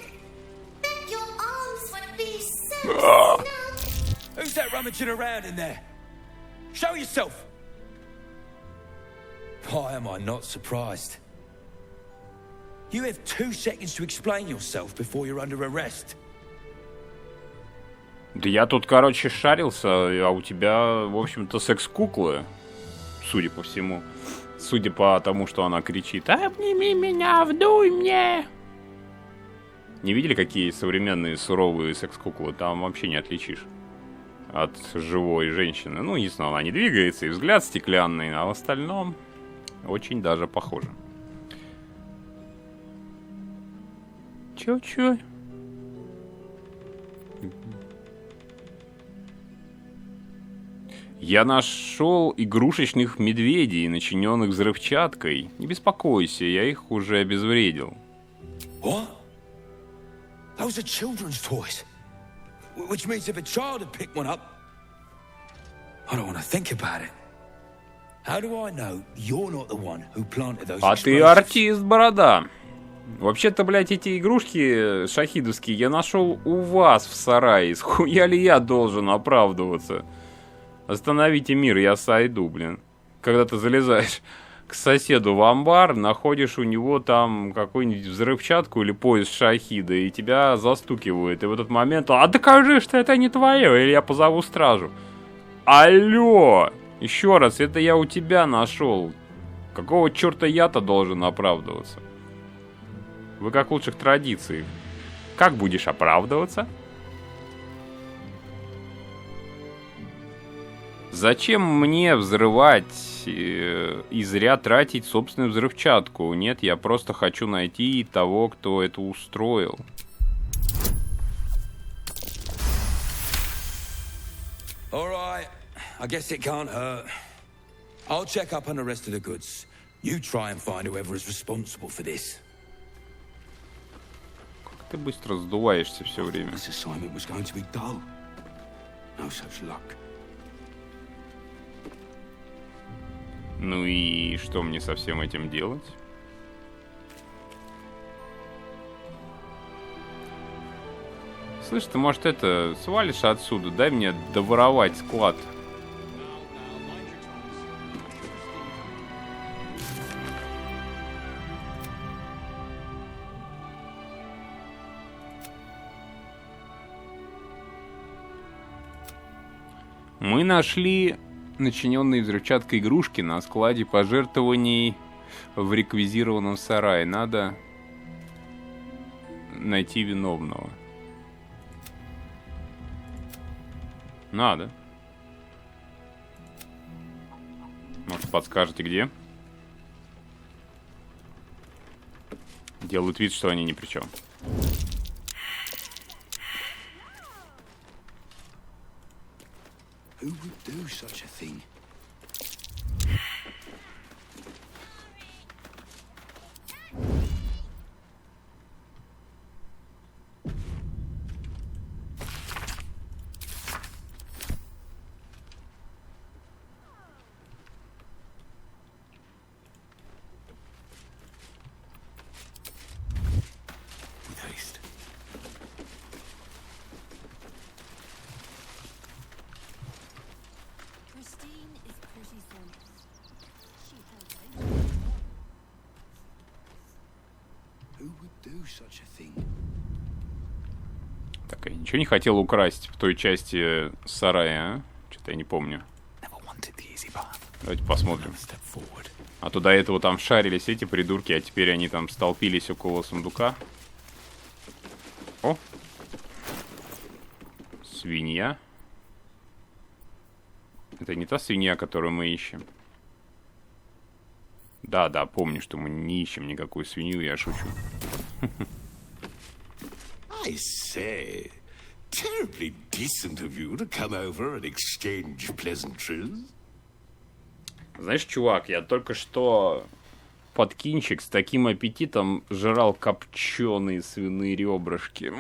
Bet your arms would be so snug. Who's that rummaging around in there? Show yourself! Why am I not surprised? You have 2 seconds to explain yourself before you're under arrest. Да я тут, короче, шарился, а у тебя, в общем-то, секс-куклы, судя по всему. Судя по тому, что она кричит: «Обними меня, вдуй мне!» Не видели, какие современные суровые секс-куклы? Там вообще не отличишь от живой женщины. Ну, единственное, она не двигается, и взгляд стеклянный, а в остальном очень даже похоже. Чё? Я нашел игрушечных медведей, начиненных взрывчаткой. Не беспокойся, я их уже обезвредил. What? Those are children's toys. Which means if a child had picked one up... I don't want to think about it. How do I know you're not the one who planted those А ты артист, борода. Вообще-то, блядь, эти игрушки шахидовские я нашел у вас в сарае. Схуя ли я должен оправдываться? Остановите мир, я сойду, блин. Когда ты залезаешь к соседу в амбар, находишь у него там какую-нибудь взрывчатку или пояс шахида, и тебя застукивают. И в этот момент: а докажи, что это не твое, или я позову стражу. Алло! Еще раз, это я у тебя нашел. Какого черта я-то должен оправдываться? Вы как в лучших традициях. Как будешь оправдываться? Зачем мне взрывать и зря тратить собственную взрывчатку? Нет, я просто хочу найти того, кто это устроил. All right. I guess it can't hurt. I'll check up on the rest of the goods. You try and find whoever is responsible for this. Как ты быстро сдуваешься все время. This assignment was going to be dull. No such luck. Ну и что мне со всем этим делать? Слышь, ты, может, это, свалишь отсюда? Дай мне доворовать склад. Мы нашли начиненные взрывчаткой игрушки на складе пожертвований в реквизированном сарае. Надо найти виновного. Надо. Может, подскажете, где? Делают вид, что они ни при чем. Who would do such a thing? With haste. Так, я ничего не хотел украсть в той части сарая, а? Что-то я не помню. Давайте посмотрим. А то до этого там шарились эти придурки, а теперь они там столпились около сундука. О! Свинья. Это не та свинья, которую мы ищем. Да, помню, что мы не ищем никакую свинью, я шучу. I say, terribly decent of you to come over and exchange pleasantries. Знаешь, чувак, я только что под кинчик с таким аппетитом жрал копченые свиные ребрышки.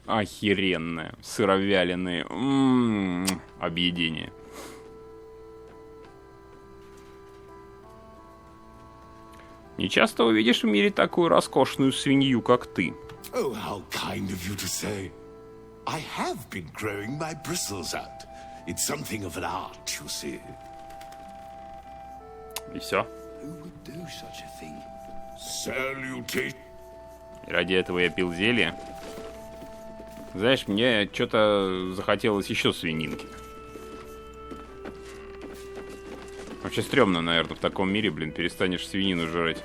Охеренное. Сыровяленые. Объедение. Не часто увидишь в мире такую роскошную свинью, как ты. Oh, how kind of you to say. I have been growing my bristles out. It's something of an art, you see. И все. Who would do such a thing? Salutation. И ради этого я пил зелье. Знаешь, мне что-то захотелось еще свининки. Вообще стрёмно, наверное, в таком мире, блин, перестанешь свинину жрать.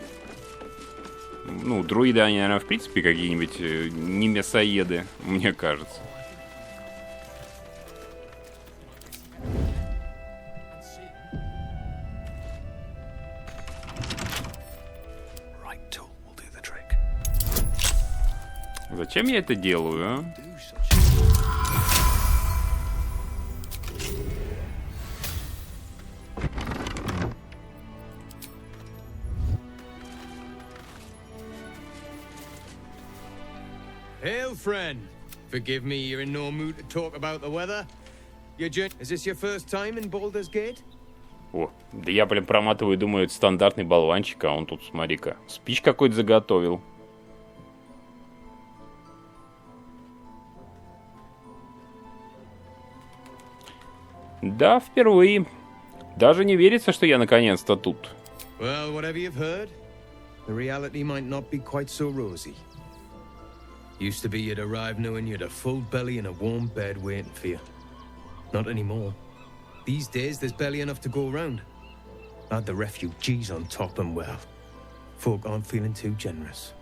Ну, друиды, они, наверное, в принципе, какие-нибудь не мясоеды, мне кажется. Зачем я это делаю, а? Hail, friend. Forgive me, you're in no mood to talk about the weather. Is this your first time in Baldur's Gate? О, да я прям проматываю и думаю, это стандартный болванчик, а он тут, смотри-ка, спич какой-то заготовил. Да, впервые. Даже не верится, что я наконец-то тут. Well, whatever you've heard, the reality might not be quite so rosy. Used to be you'd arrive knowing you'd a full belly and a warm bed waiting for you. Not anymore. These days, there's barely enough to go around. Add the refugees on top and, well, folk aren't feeling too generous.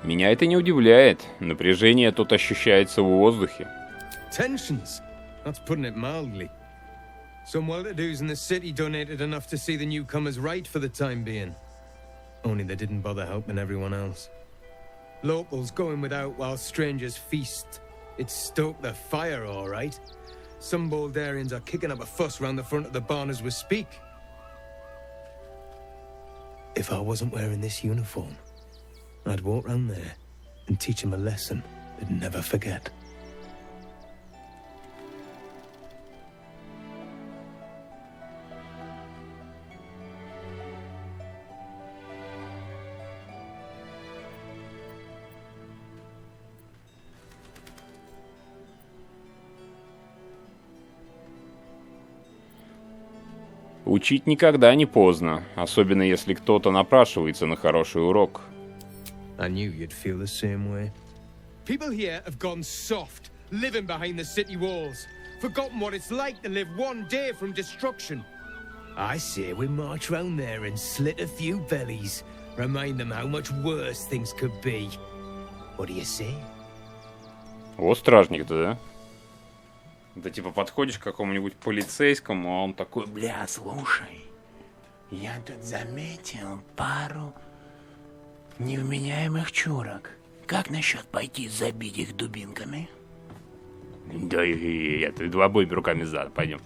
Меня это не удивляет. Напряжение тут ощущается в воздухе. Tensions? That's putting it mildly. Some well-to-dos in the city donated enough to see the newcomers right for the time being. Only they didn't bother helping everyone else. Locals going without while strangers feast. It stoked the fire, all right. Some Baldurians are kicking up a fuss round the front of the barn as we speak. If I wasn't wearing this uniform, I'd walk round there and teach him a lesson they'd never forget. Учить никогда не поздно, особенно если кто-то напрашивается на хороший урок. I knew you'd feel the same way. People here have gone soft, living behind the city walls, forgotten what it's like to live one day from destruction. I say we march round there and slit a few bellies, remind them how much worse things could be. What do you say? Вот стражник-то, да? Да типа подходишь к какому-нибудь полицейскому, а он такой: бля, слушай, я тут заметил пару невменяемых чурок. Как насчет пойти забить их дубинками? Да я обоими руками за, пойдем.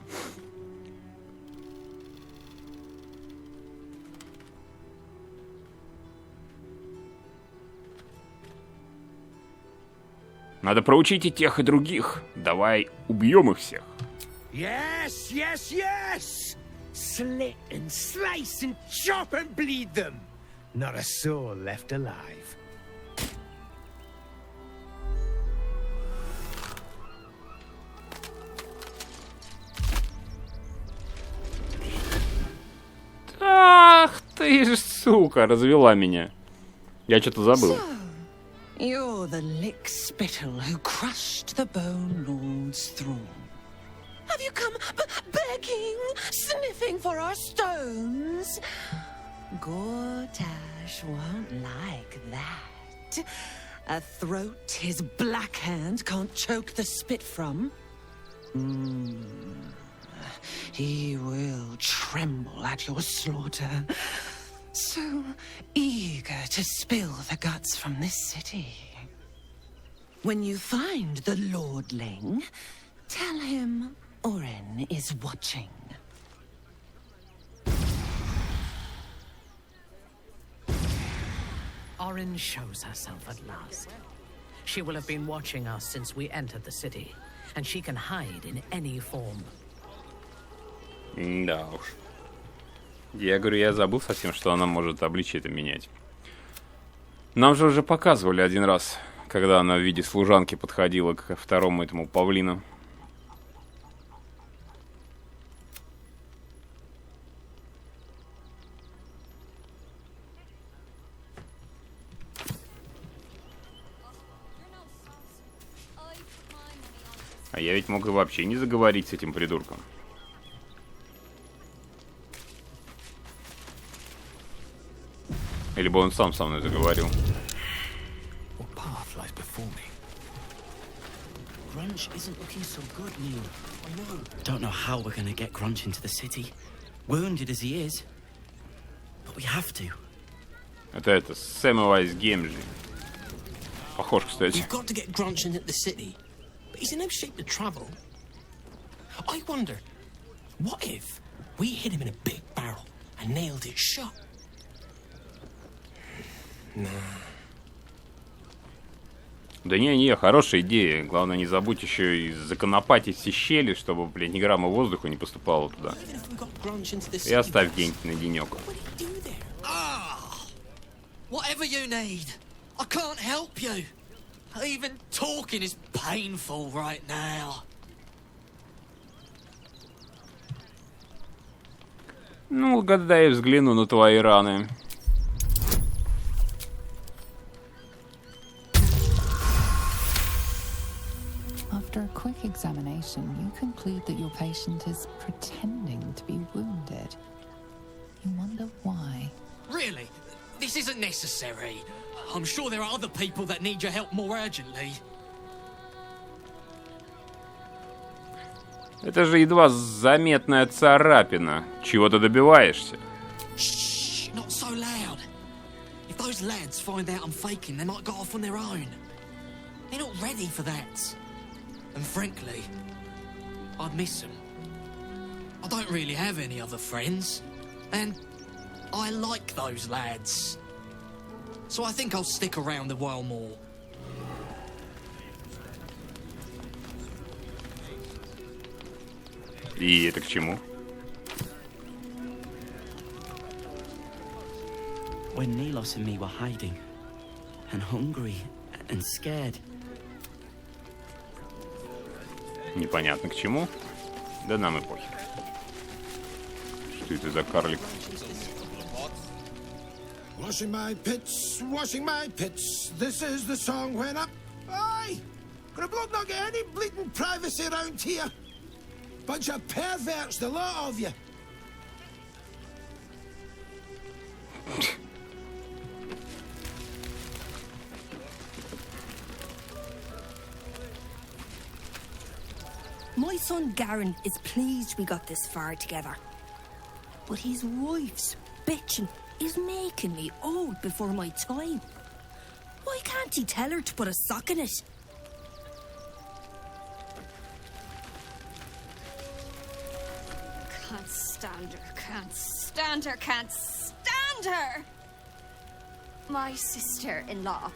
Надо проучить и тех, и других. Давай убьем их всех. Yes, yes, yes! Slit and slice and chop and bleed them. Not a soul left alive. Ах ты ж, сука, развела меня. Я что-то забыл. You're the lick-spittle who crushed the Bone Lord's throne. Have you come begging, sniffing for our stones? Gortash won't like that. A throat his black hand can't choke the spit from. He will tremble at your slaughter. So eager to spill the guts from this city. When you find the lordling, tell him Orin is watching. Orin shows herself at last. She will have been watching us since we entered the city, and she can hide in any form. Да уж. Я говорю, я забыл совсем, что она может обличие-то менять. Нам же уже показывали один раз, когда она в виде служанки подходила к второму этому павлину. А я ведь мог и вообще не заговорить с этим придурком. Или бы он сам со мной заговорил. Grunch isn't looking so good, Neil. I know. Don't know how we're gonna get Grunch into the city, wounded as he is. But we have to. Это Samwise Gamgee. Похож, кстати. We've got to get Grunch into the city, but he's in no shape to travel. I wonder, what if We hit him in a big barrel and nailed it shut. Nah. Да не, хорошая идея. Главное, не забудь еще и законопатить все щели, чтобы, блин, ни грамма воздуха не поступало туда. И оставь где-нибудь на денек. Whatever you need. I can't help you. Even talking is painful right now. Ну, угадай, взгляну на твои раны. After a quick examination, you conclude that your patient is pretending to be wounded. You wonder why. Really? This isn't necessary. I'm sure there are other people that need your help more urgently. Это же едва заметная царапина. Чего ты добиваешься? Shh, not so loud. If those lads find out I'm faking, they might go off on their own. They're not ready for that. And frankly, I'd miss them. I don't really have any other friends. And I like those lads. So I think I'll stick around a while more. И это к чему? When Nilos and me were hiding, and hungry, and scared. Непонятно к чему. Да нам и похер. Что это за карлик? Washing my pits, this is the song when up. Aye! Could a bloke not get any bleeding privacy around here? Bunch of perverts, the lot of you. My son Garen is pleased we got this far together. But his wife's bitching is making me old before my time. Why can't he tell her to put a sock in it? Can't stand her, can't stand her, can't stand her! My sister-in-law.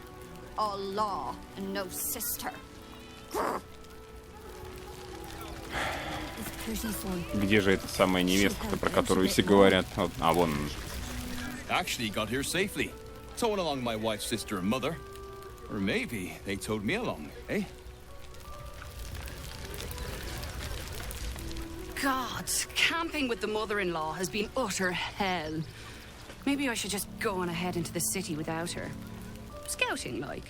All law and no sister. Grr. Где же эта самая невестка, про которую все говорят? Вот, а вон. Actually got here safely. Towing along my wife's sister and mother. Or maybe they towed me along, eh? God, camping with the mother-in-law has been utter hell. Maybe I should just go on ahead into the city without her. Scouting, like.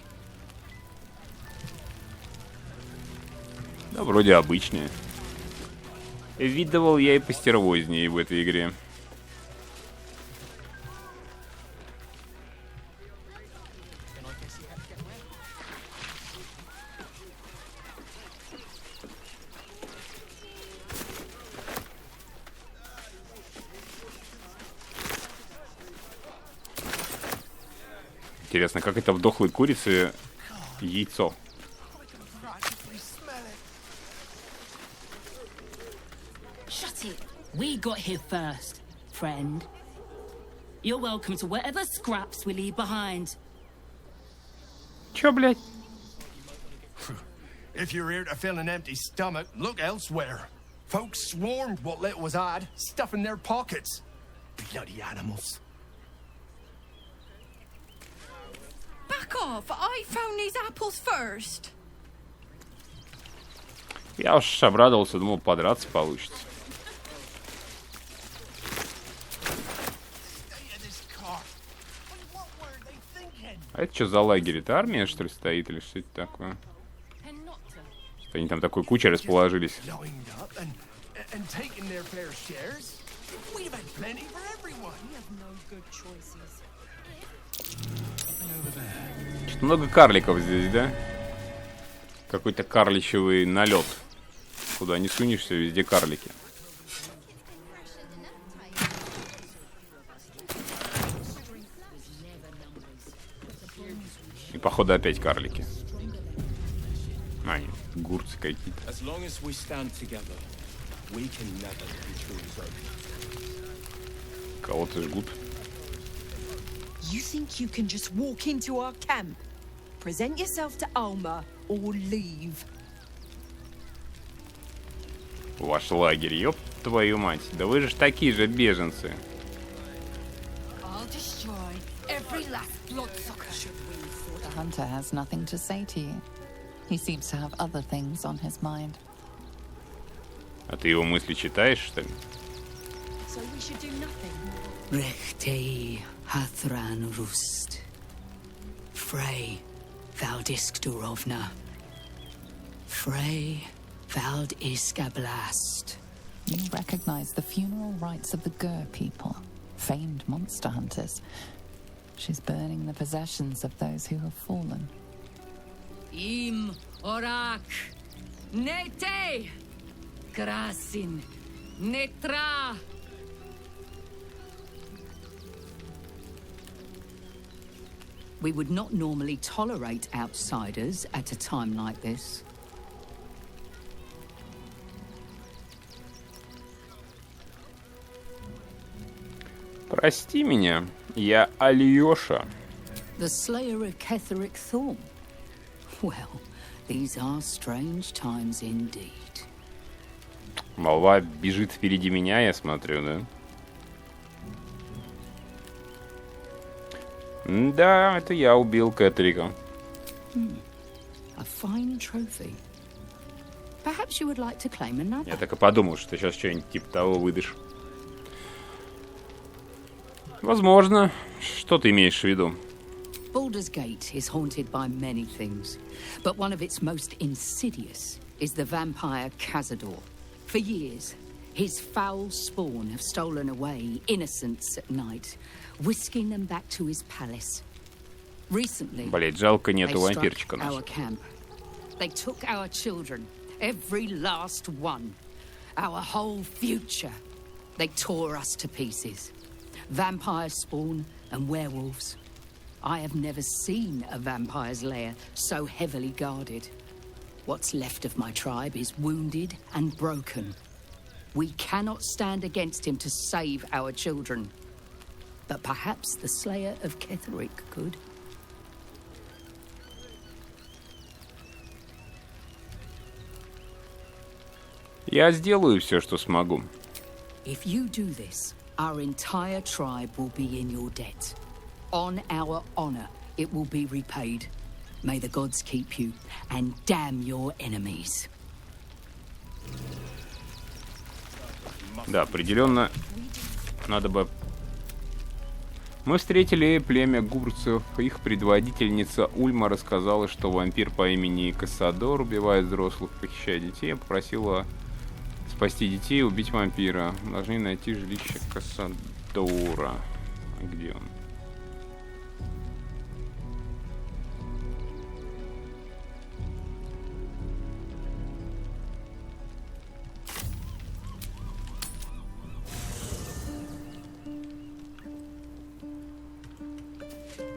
Да, вроде обычная. Видывал я и постервознее в этой игре. Интересно, как это в дохлой курице яйцо? Shut it. We got here first, friend. You're welcome to whatever scraps we leave behind. Чё, блядь? If you're here to fill an empty stomach, look elsewhere. Folks swarmed what little was odd, stuffing their pockets. Bloody animals. Back off! I found these apples first. Я уж обрадовался, думал, подраться получится. А это что за лагерь? Это армия, что ли, стоит? Или что это такое? Что они там такой кучей расположились. Что-то много карликов здесь, да? Какой-то карличевый налет. Куда не сунешься, везде карлики. И походу опять карлики. Они гурцы какие-то. Кого-то жгут. You think you can just walk into our camp, present yourself to Alma, or leave? Ваш лагерь, ёб твою мать. Да вы же такие же беженцы. I'll destroy every last bloodsucker. The hunter has nothing to say to you. He seems to have other things on his mind. А ты его мысли читаешь, что ли? So we should do nothing. Rechtei hathran rust. Frey vald iskdurovna. Frey vald iskablast. You recognize the funeral rites of the Gur people, famed monster hunters. She's burning the possessions of those who have fallen. Im orak. Nete. Krasin. Netra. We would not normally tolerate outsiders at a time like this. Прости меня, я Алёша. The slayer of Ketheric Thorn. Well, these are strange times indeed. Молва бежит впереди меня, я смотрю, да? Да, это я убил Кэтрика. A fine trophy. Perhaps you would like to claim another. Я так и подумал, что ты сейчас что-нибудь типа того выдашь. Возможно. Что ты имеешь в виду? Baldur's Gate is haunted by many things, but one of its most insidious is the vampire Cazador. For years, his foul spawn have stolen away innocents at night, whisking them back to his palace. Recently, Блять, жалко нету they вампирчика struck our нашего. camp. They took our children, every last one, our whole future. They tore us to pieces. Vampire spawn and werewolves. I have never seen a vampire's lair so heavily guarded. What's left of my tribe is wounded and broken. We cannot stand against him to save our children. But perhaps the Slayer of Ketheric could. Я сделаю все, что смогу. If you do this, our entire tribe will be in your debt. On our honor, it will be repaid. May the gods keep you, and damn your enemies. Да, определенно надо бы... Мы встретили племя гурцев. Их предводительница Ульма рассказала, что вампир по имени Кассадор убивает взрослых, похищая детей. Попросила спасти детей и убить вампира. Должны найти жилище Кассадора. Где он?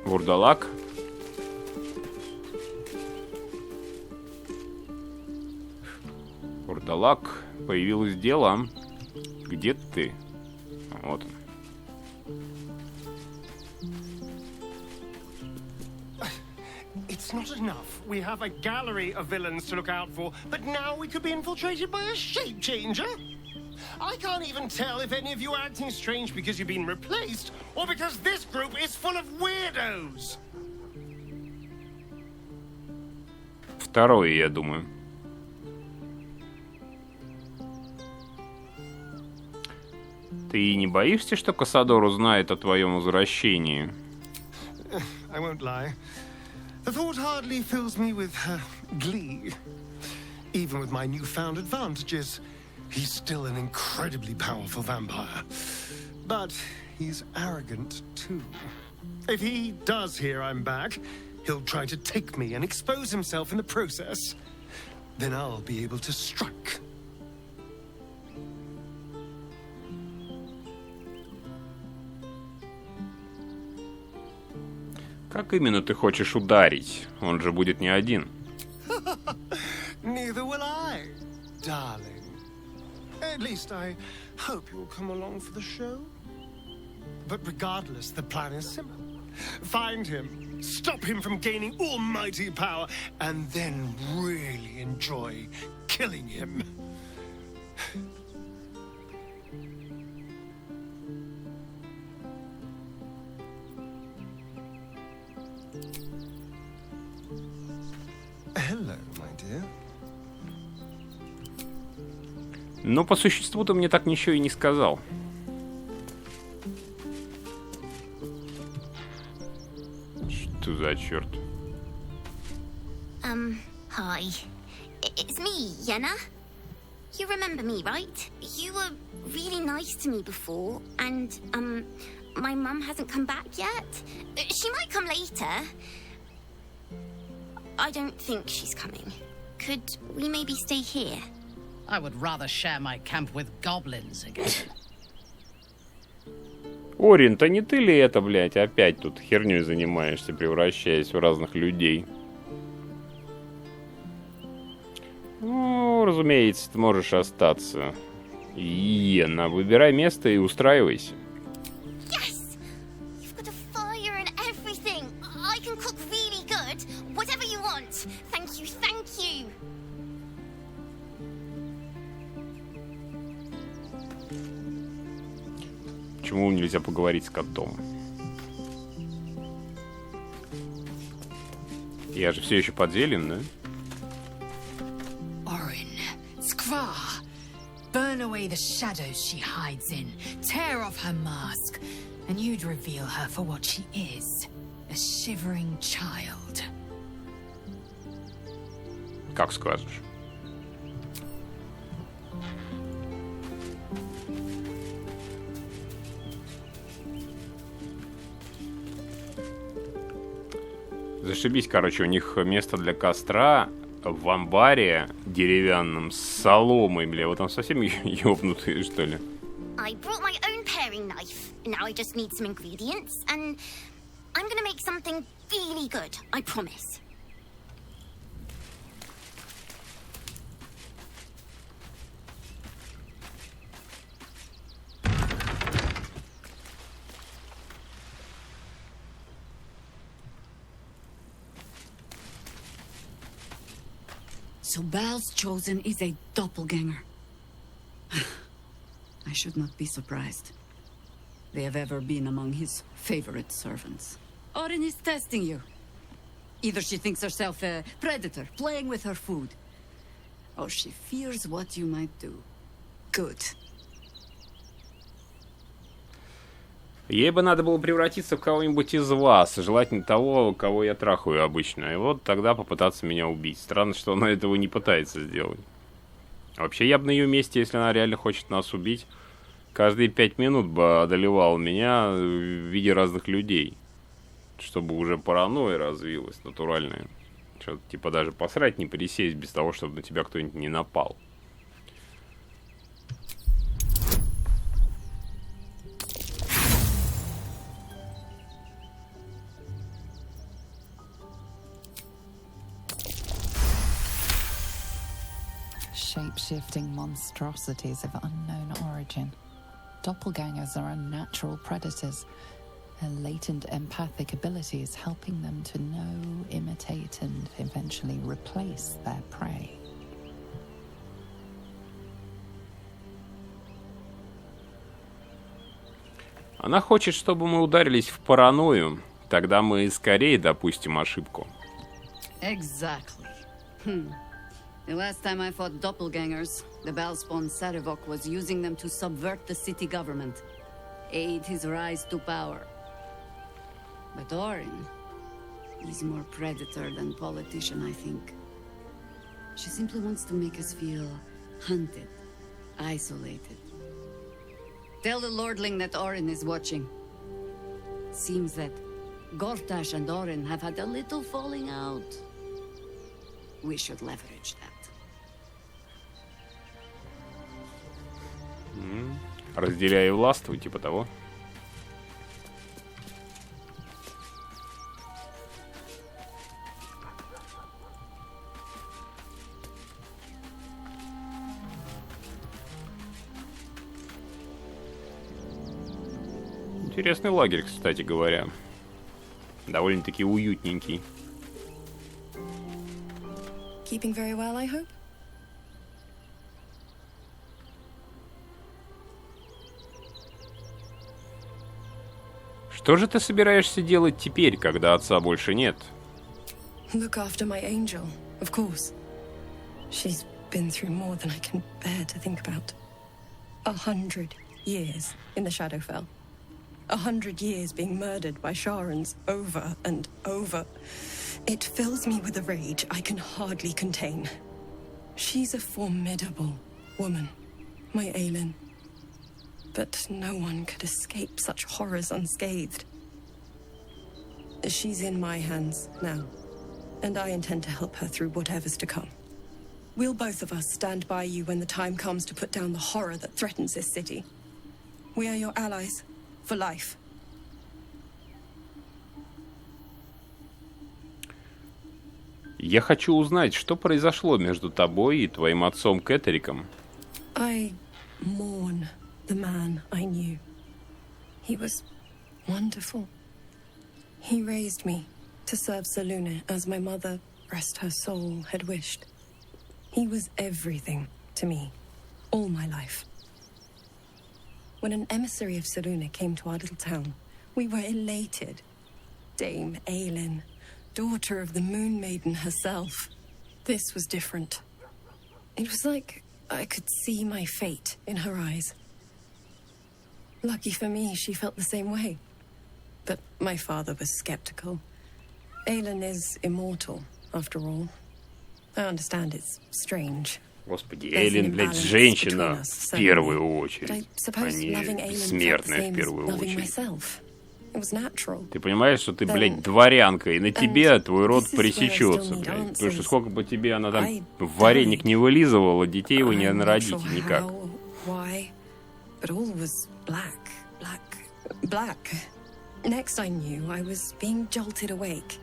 Вурдалак. Вурдалак. Появилось дело. Где ты? Вот он. It's not enough. We have a gallery of villains to look out for, but now we could be infiltrated by a shape changer? I can't even tell if any of you are acting strange because you've been replaced, or because this group is full of weirdos. Второе, я думаю. Ты не боишься, что Кассадор узнает о твоем возвращении? I won't lie. The thought hardly fills me with glee. Even with my newfound advantages, he's still an incredibly powerful vampire. But he's arrogant, too. If he does hear I'm back, he'll try to take me and expose himself in the process. Then I'll be able to strike. Как именно ты хочешь ударить? Он же будет не один. Neither will I, darling. At least I hope you'll come along for the show. But regardless, the plan is simple. Find him, stop him from gaining almighty power, and then really enjoy killing him. Hello, my dear. Но по существу ты мне так ничего и не сказал. Что за черт? Hi. It's me, Yenna. You remember me, right? You were really nice to me before, and, my mum hasn't come back yet. She might come later. I don't think she's coming. Could we maybe stay here? I would rather share my camp with goblins again. Орин-то не ты ли это, блядь, опять тут херней занимаешься, превращаясь в разных людей? Ну, разумеется, ты можешь остаться. Иена, выбирай место и устраивайся. Yes! You've got a fire and everything. I can cook really good. Whatever you want. Thank you, thank you. Почему нельзя поговорить с котом? Я же все еще под зелем, да? Skvar, burn away the shadows she hides in, tear off her mask, and you'd reveal her for what she is, a shivering child. Как скажешь. Зашибись, короче, у них место для костра в амбаре деревянном с соломой, бля. Вот там совсем ёбнутые, что ли? I brought my own paring knife. Now I just need some ingredients, and I'm gonna make something really good, I promise. So Bal's chosen is a doppelganger. I should not be surprised. They have ever been among his favorite servants. Orin is testing you. Either she thinks herself a predator, playing with her food, or she fears what you might do. Good. Ей бы надо было превратиться в кого-нибудь из вас, желательно того, кого я трахаю обычно, и вот тогда попытаться меня убить. Странно, что она этого не пытается сделать. Вообще, я бы на ее месте, если она реально хочет нас убить, каждые 5 минут бы одолевал меня в виде разных людей, чтобы уже паранойя развилась натуральная. Что-то типа даже посрать не присесть без того, чтобы на тебя кто-нибудь не напал. Shape-shifting monstrosities of unknown origin. Doppelgangers are unnatural predators. Their latent empathic abilities helping them to know, imitate, and eventually replace their prey. Она хочет, чтобы мы ударились в паранойю. Тогда мы скорее допустим ошибку. Exactly. The last time I fought doppelgangers, the Balspawn Sarevok was using them to subvert the city government, aid his rise to power. But Orin, he's more predator than politician, I think. She simply wants to make us feel hunted, isolated. Tell the Lordling that Orin is watching. Seems that Gortash and Orin have had a little falling out. We should leverage that. Разделяй и властвуй, типа того. Интересный лагерь, кстати говоря. Довольно-таки уютненький. Keeping very well, I hope? Что же ты собираешься делать теперь, когда отца больше нет? Look after my angel, of course. She's been through more than I can bear to think about. 100 years in the Shadowfell. 100 years being murdered by Sharans over and over. It fills me with a rage I can hardly contain. She's a formidable woman, my Aelin. But no one could escape such horrors unscathed. She's in my hands now, and I intend to help her through whatever's to come. We'll both of us stand by you when the time comes to put down the horror that threatens this city. We are your allies for life. Я хочу узнать, что произошло между тобой и твоим отцом Кэтериком. I mourn the man I knew. He was wonderful. He raised me to serve Selûne as my mother, rest her soul, had wished. He was everything to me, all my life. When an emissary of Selûne came to our little town, we were elated. Dame Aelin, daughter of the Moon Maiden herself. This was different. It was like I could see my fate in her eyes. Lucky for me, she felt the same way. But my father was skeptical. Aelin is immortal, after all. I understand it's strange. Господи, Эйлин, блядь, женщина в первую очередь, а не бессмертная в первую очередь. Ты понимаешь, что ты, блядь, дворянка, и на тебе твой род пресечется, блядь. Потому что сколько бы тебе она там в вареник не вылизывала, детей вы не народите никак. But all was black. Next I knew, I was being jolted awake.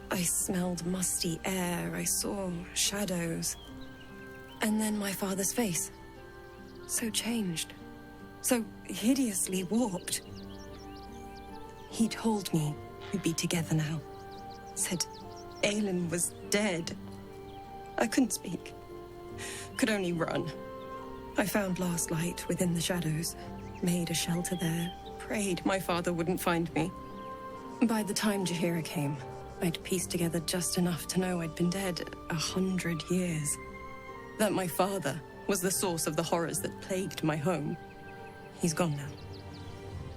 I smelled musty air, I saw shadows. And then my father's face. So changed. So hideously warped. He told me we'd be together now. Said Aelin was dead. I couldn't speak. Could only run. I found last light within the shadows. Made a shelter there. Prayed my father wouldn't find me. By the time Jaheira came, I'd pieced together just enough to know I'd been dead 100 years. That my father was the source of the horrors that plagued my home. He's gone now.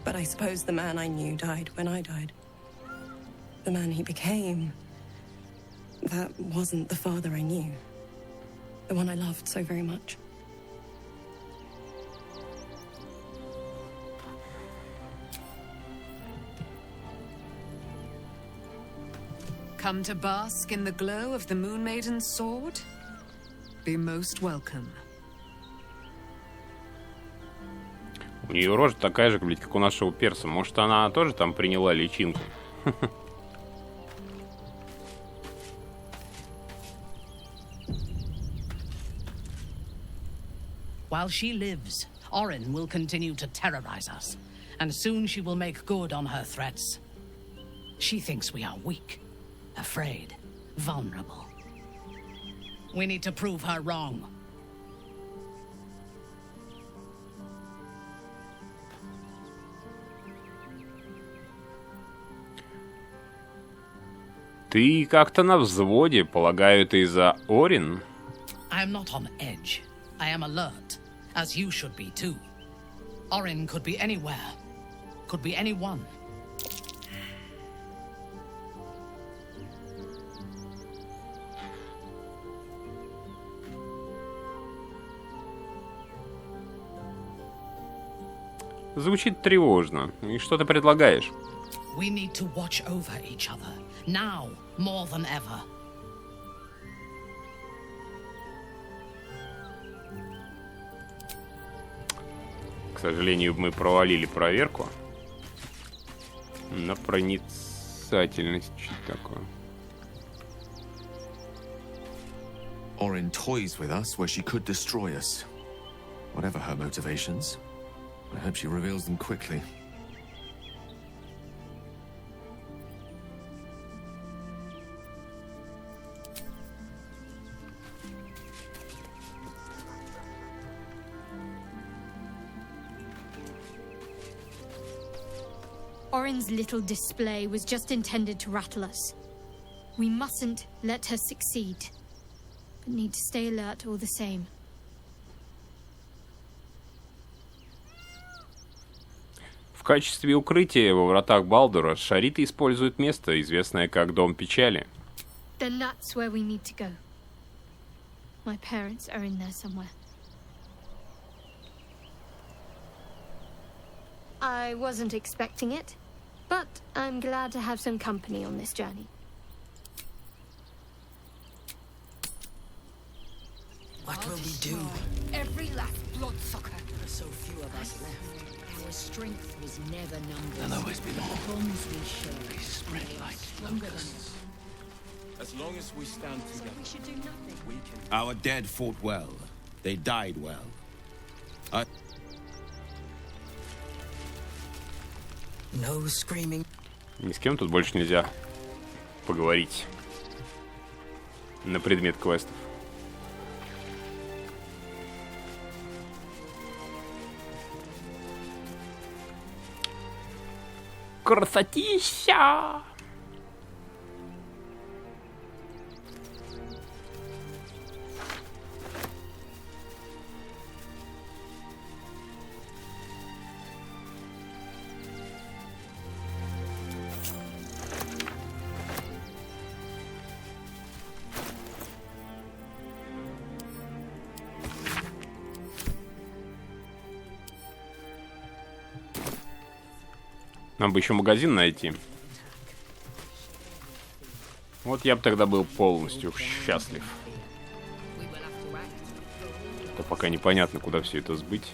But I suppose the man I knew died when I died. The man he became, that wasn't the father I knew. The one I loved so very much. Come to bask in the glow of the Moon Maiden's sword? Be most welcome. У нее рожа такая же, блядь, как у нашего перса. Может, она тоже там приняла личинку? While she lives, Orin will continue to terrorize us, and soon she will make good on her threats. She thinks we are weak, afraid, vulnerable. We need to prove her wrong. Ты как-то на взводе, полагаю, ты из-за Орин? I am not on edge. I am alert, as you should be too. Orin could be anywhere, could be anyone. Звучит тревожно. И что ты предлагаешь? We need to watch over each other, now more than ever. К сожалению, мы провалили проверку. На проницательность. Что такое? Orin toys with us where she could destroy us. Whatever her motivations, I hope she reveals them quickly. Orin's little display was just intended to rattle us. We mustn't let her succeed, but need to stay alert all the same. В качестве укрытия во вратах Балдура шариты используют место, известное как Дом Печали. Then that's where we need to go. My parents are in there somewhere. I wasn't expecting it, but I'm glad to have some company on this journey. What will we do? Every last bloodsucker. There are so few of us left. Our strength was never numbered. There'll always be more. The bonds we share. They spread like locusts. As long as we stand together, we should do nothing. we can... Our dead fought well. They died well. No screaming. Ни с кем тут больше нельзя поговорить на предмет квестов. Красотища! Нам бы еще магазин найти. Вот я бы тогда был полностью счастлив. То пока непонятно, куда все это сбыть.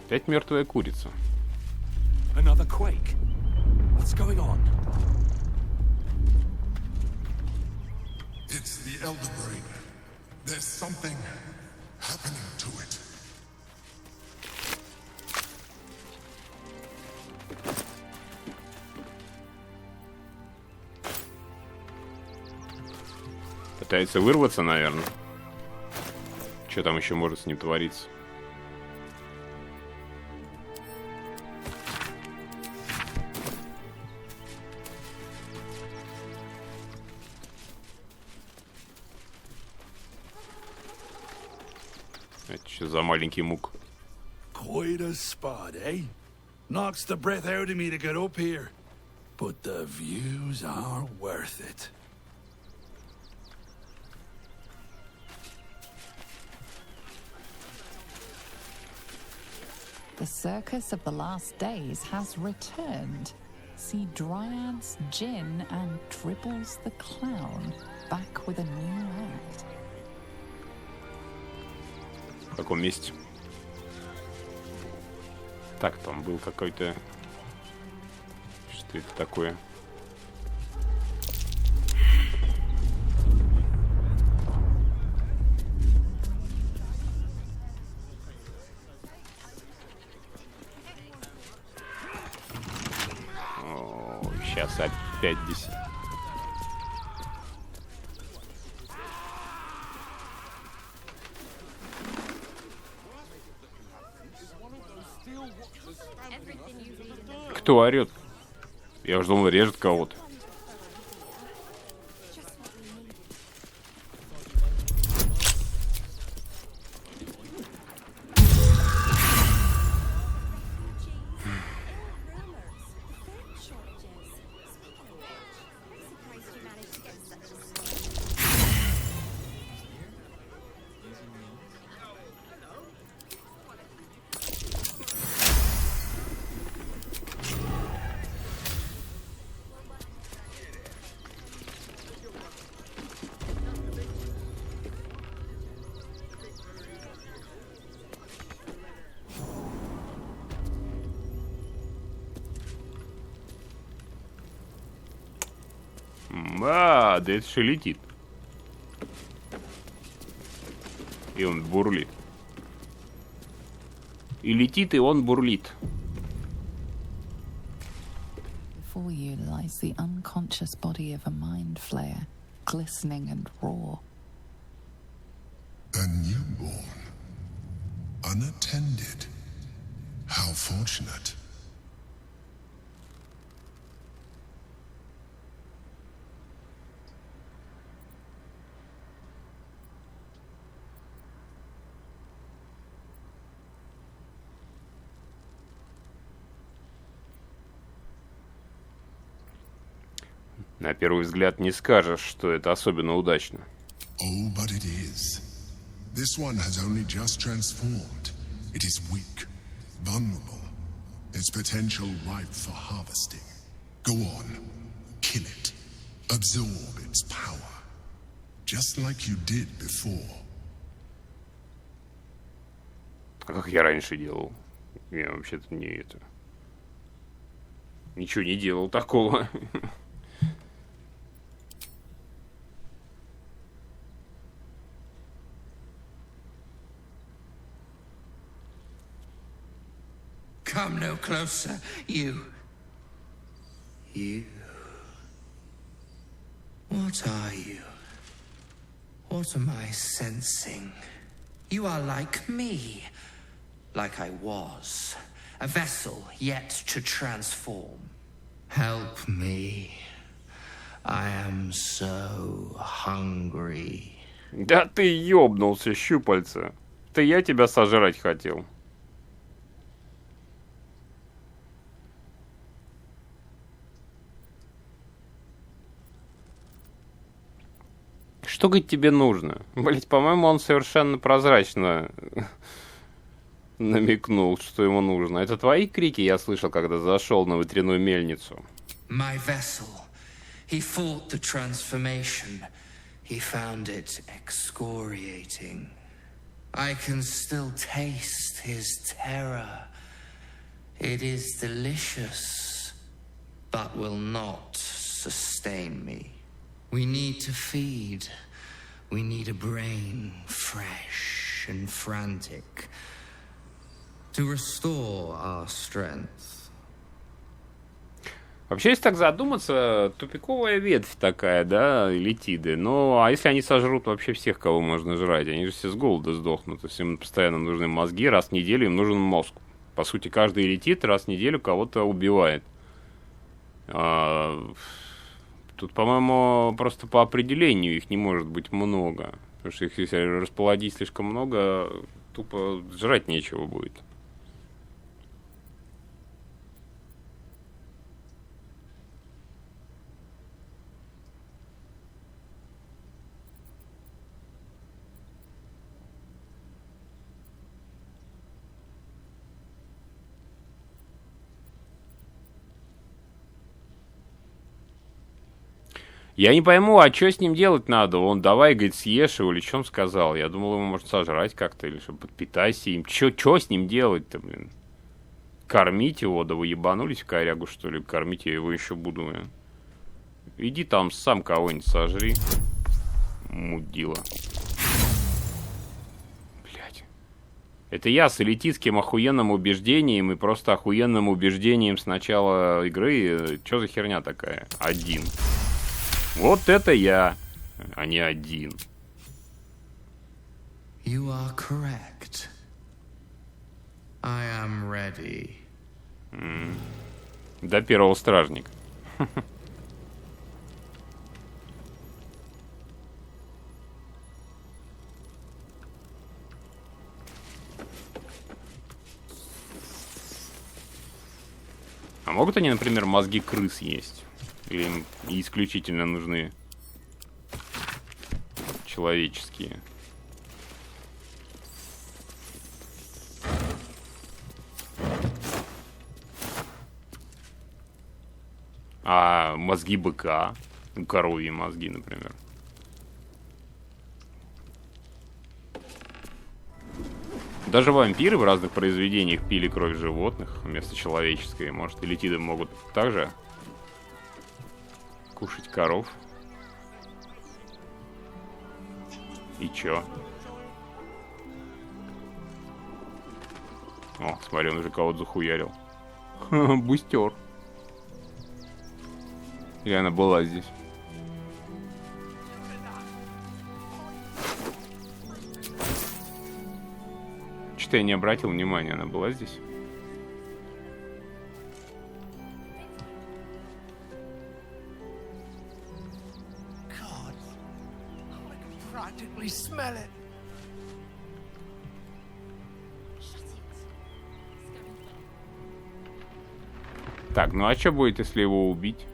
Опять мертвая курица. Another quake. What's going on? It's the Elder Brain. There's something happening to it. Пытается вырваться, наверное. Что там еще может с ним твориться? Это что за маленький мук? Quite a spot, eh? Knocks the breath out of me to get up here. But the views are worth it. The circus of the last days has returned. See Dryads, Jin, and Dribbles the Clown back with a new act. В каком месте? Так, там был какой-то... Что это такое? О, сейчас опять здесь. Кто орет? Я уже думал, режет кого-то. Да это же летит. И он бурлит. И летит, и он бурлит. before you lies the unconscious body of a mind flayer, glistening and raw. A newborn. Unattended. How fortunate. На первый взгляд не скажешь, что это особенно удачно. Oh, but it is. This one has only just transformed. It is weak, vulnerable. Its potential ripe for harvesting. Go on, kill it. Absorb its power. Just like you did before. Как я раньше делал. Я вообще-то не это... Ничего не делал такого. Come no closer, you. You. What are you? What am I sensing? You are like me. Like I was. A vessel yet to transform. Help me. I am so hungry. Да ты ёбнулся, щупальца. Это я тебя сожрать хотел. Что, говорит, тебе нужно? Блять, по-моему, он совершенно прозрачно намекнул, что ему нужно. Это твои крики я слышал, когда зашел на ветряную мельницу. My vessel. He fought the transformation. He found it excoriating. I can still taste his terror. It is delicious, but will not sustain me. We need to feed. We need a brain fresh and frantic to restore our strength. Вообще, если так задуматься, тупиковая ветвь такая, да, элитиды. Ну, а если они сожрут вообще всех, кого можно жрать? Они же все с голода сдохнут. То есть им постоянно нужны мозги, раз в неделю им нужен мозг. По сути, каждый элитит раз в неделю кого-то убивает. Тут, по-моему, просто по определению их не может быть много. Потому что их, если расплодить слишком много, тупо жрать нечего будет. Я не пойму, а что с ним делать надо? Он давай, говорит, съешь его, или что он сказал? Я думал, его можно сожрать как-то, или что, подпитайся им. Что с ним делать-то, блин? Кормить его? Да вы ебанулись в корягу, что ли? Кормить я его еще буду, блин. Иди там сам кого-нибудь сожри. Мудила. Блядь. Это я с элитистским охуенным убеждением и просто охуенным убеждением с начала игры. Что за херня такая? Один. Вот это я, а не один. You are correct. I am ready. До первого стражника. А могут они, например, мозги крыс есть? Или им исключительно нужны человеческие? А мозги быка? Коровьи мозги, например. Даже вампиры в разных произведениях пили кровь животных вместо человеческой. Может, элитиды могут также кушать коров? И чё? О, смотри, он уже кого-то захуярил. Бустер. Или она была здесь? Что-то я не обратил внимания, она была здесь? Practically smell it. Так, ну а что будет, если его убить?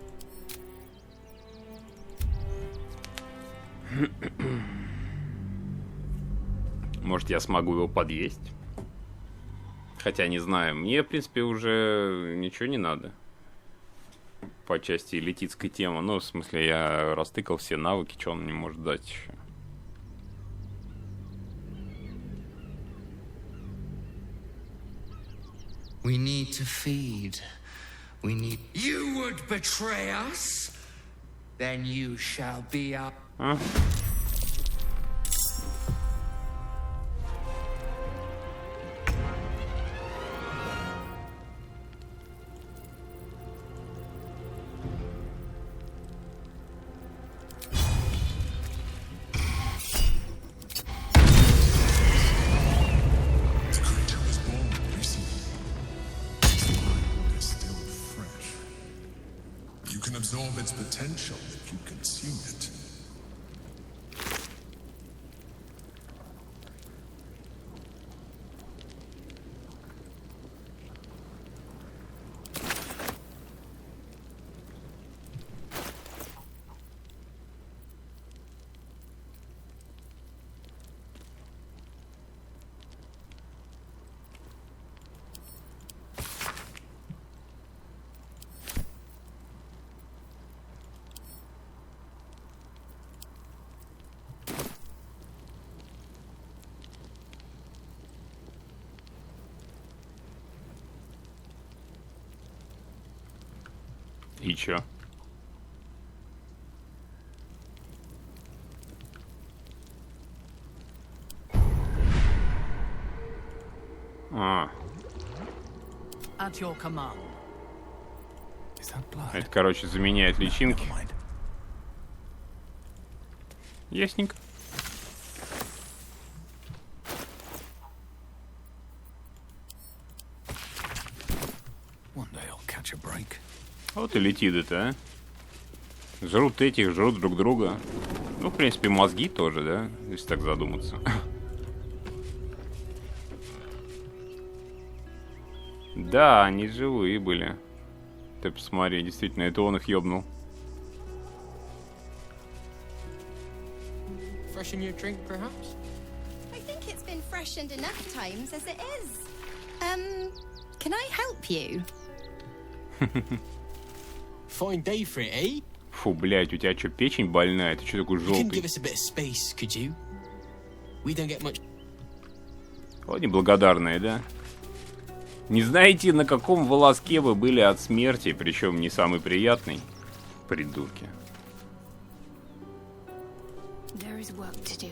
Может, я смогу его подъесть? Хотя не знаю. Мне, в принципе, уже ничего не надо. По части элитистской темы. Ну, в смысле, я растыкал все навыки, что он мне может дать еще. We need to feed. We need... You would betray us? Then you shall be our... А? Absorb its potential if you consume it. И чё? At your command. Это, короче, заменяет личинки. Ясненько. Вот и летит это, а. Жрут этих, жрут друг друга. Ну, в принципе, мозги тоже, да? Если так задуматься. Да, они живые были. Ты посмотри, действительно, это он их ёбнул. Freshen your drink, perhaps? I think it's been freshened enough times as it is. Can I help you? Fine day for it, eh? Фу, блядь, у тебя что, печень больная? Ты что такой желтый? Give us a bit of space, could you? We don't get much. О, неблагодарные, да? Не знаете, на каком волоске вы были от смерти, причем не самый приятный? Придурки. There is work to do.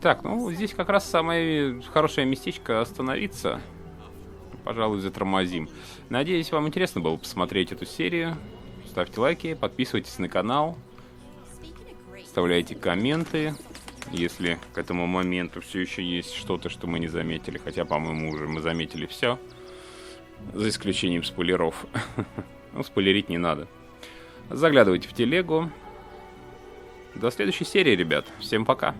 Так, ну здесь как раз самое хорошее местечко остановиться. Пожалуй, затормозим. Надеюсь, вам интересно было посмотреть эту серию. Ставьте лайки, подписывайтесь на канал. Оставляйте комменты, если к этому моменту все еще есть что-то, что мы не заметили. Хотя, по-моему, уже мы заметили все. За исключением спойлеров. Ну, спойлерить не надо. Заглядывайте в телегу. До следующей серии, ребят. Всем пока.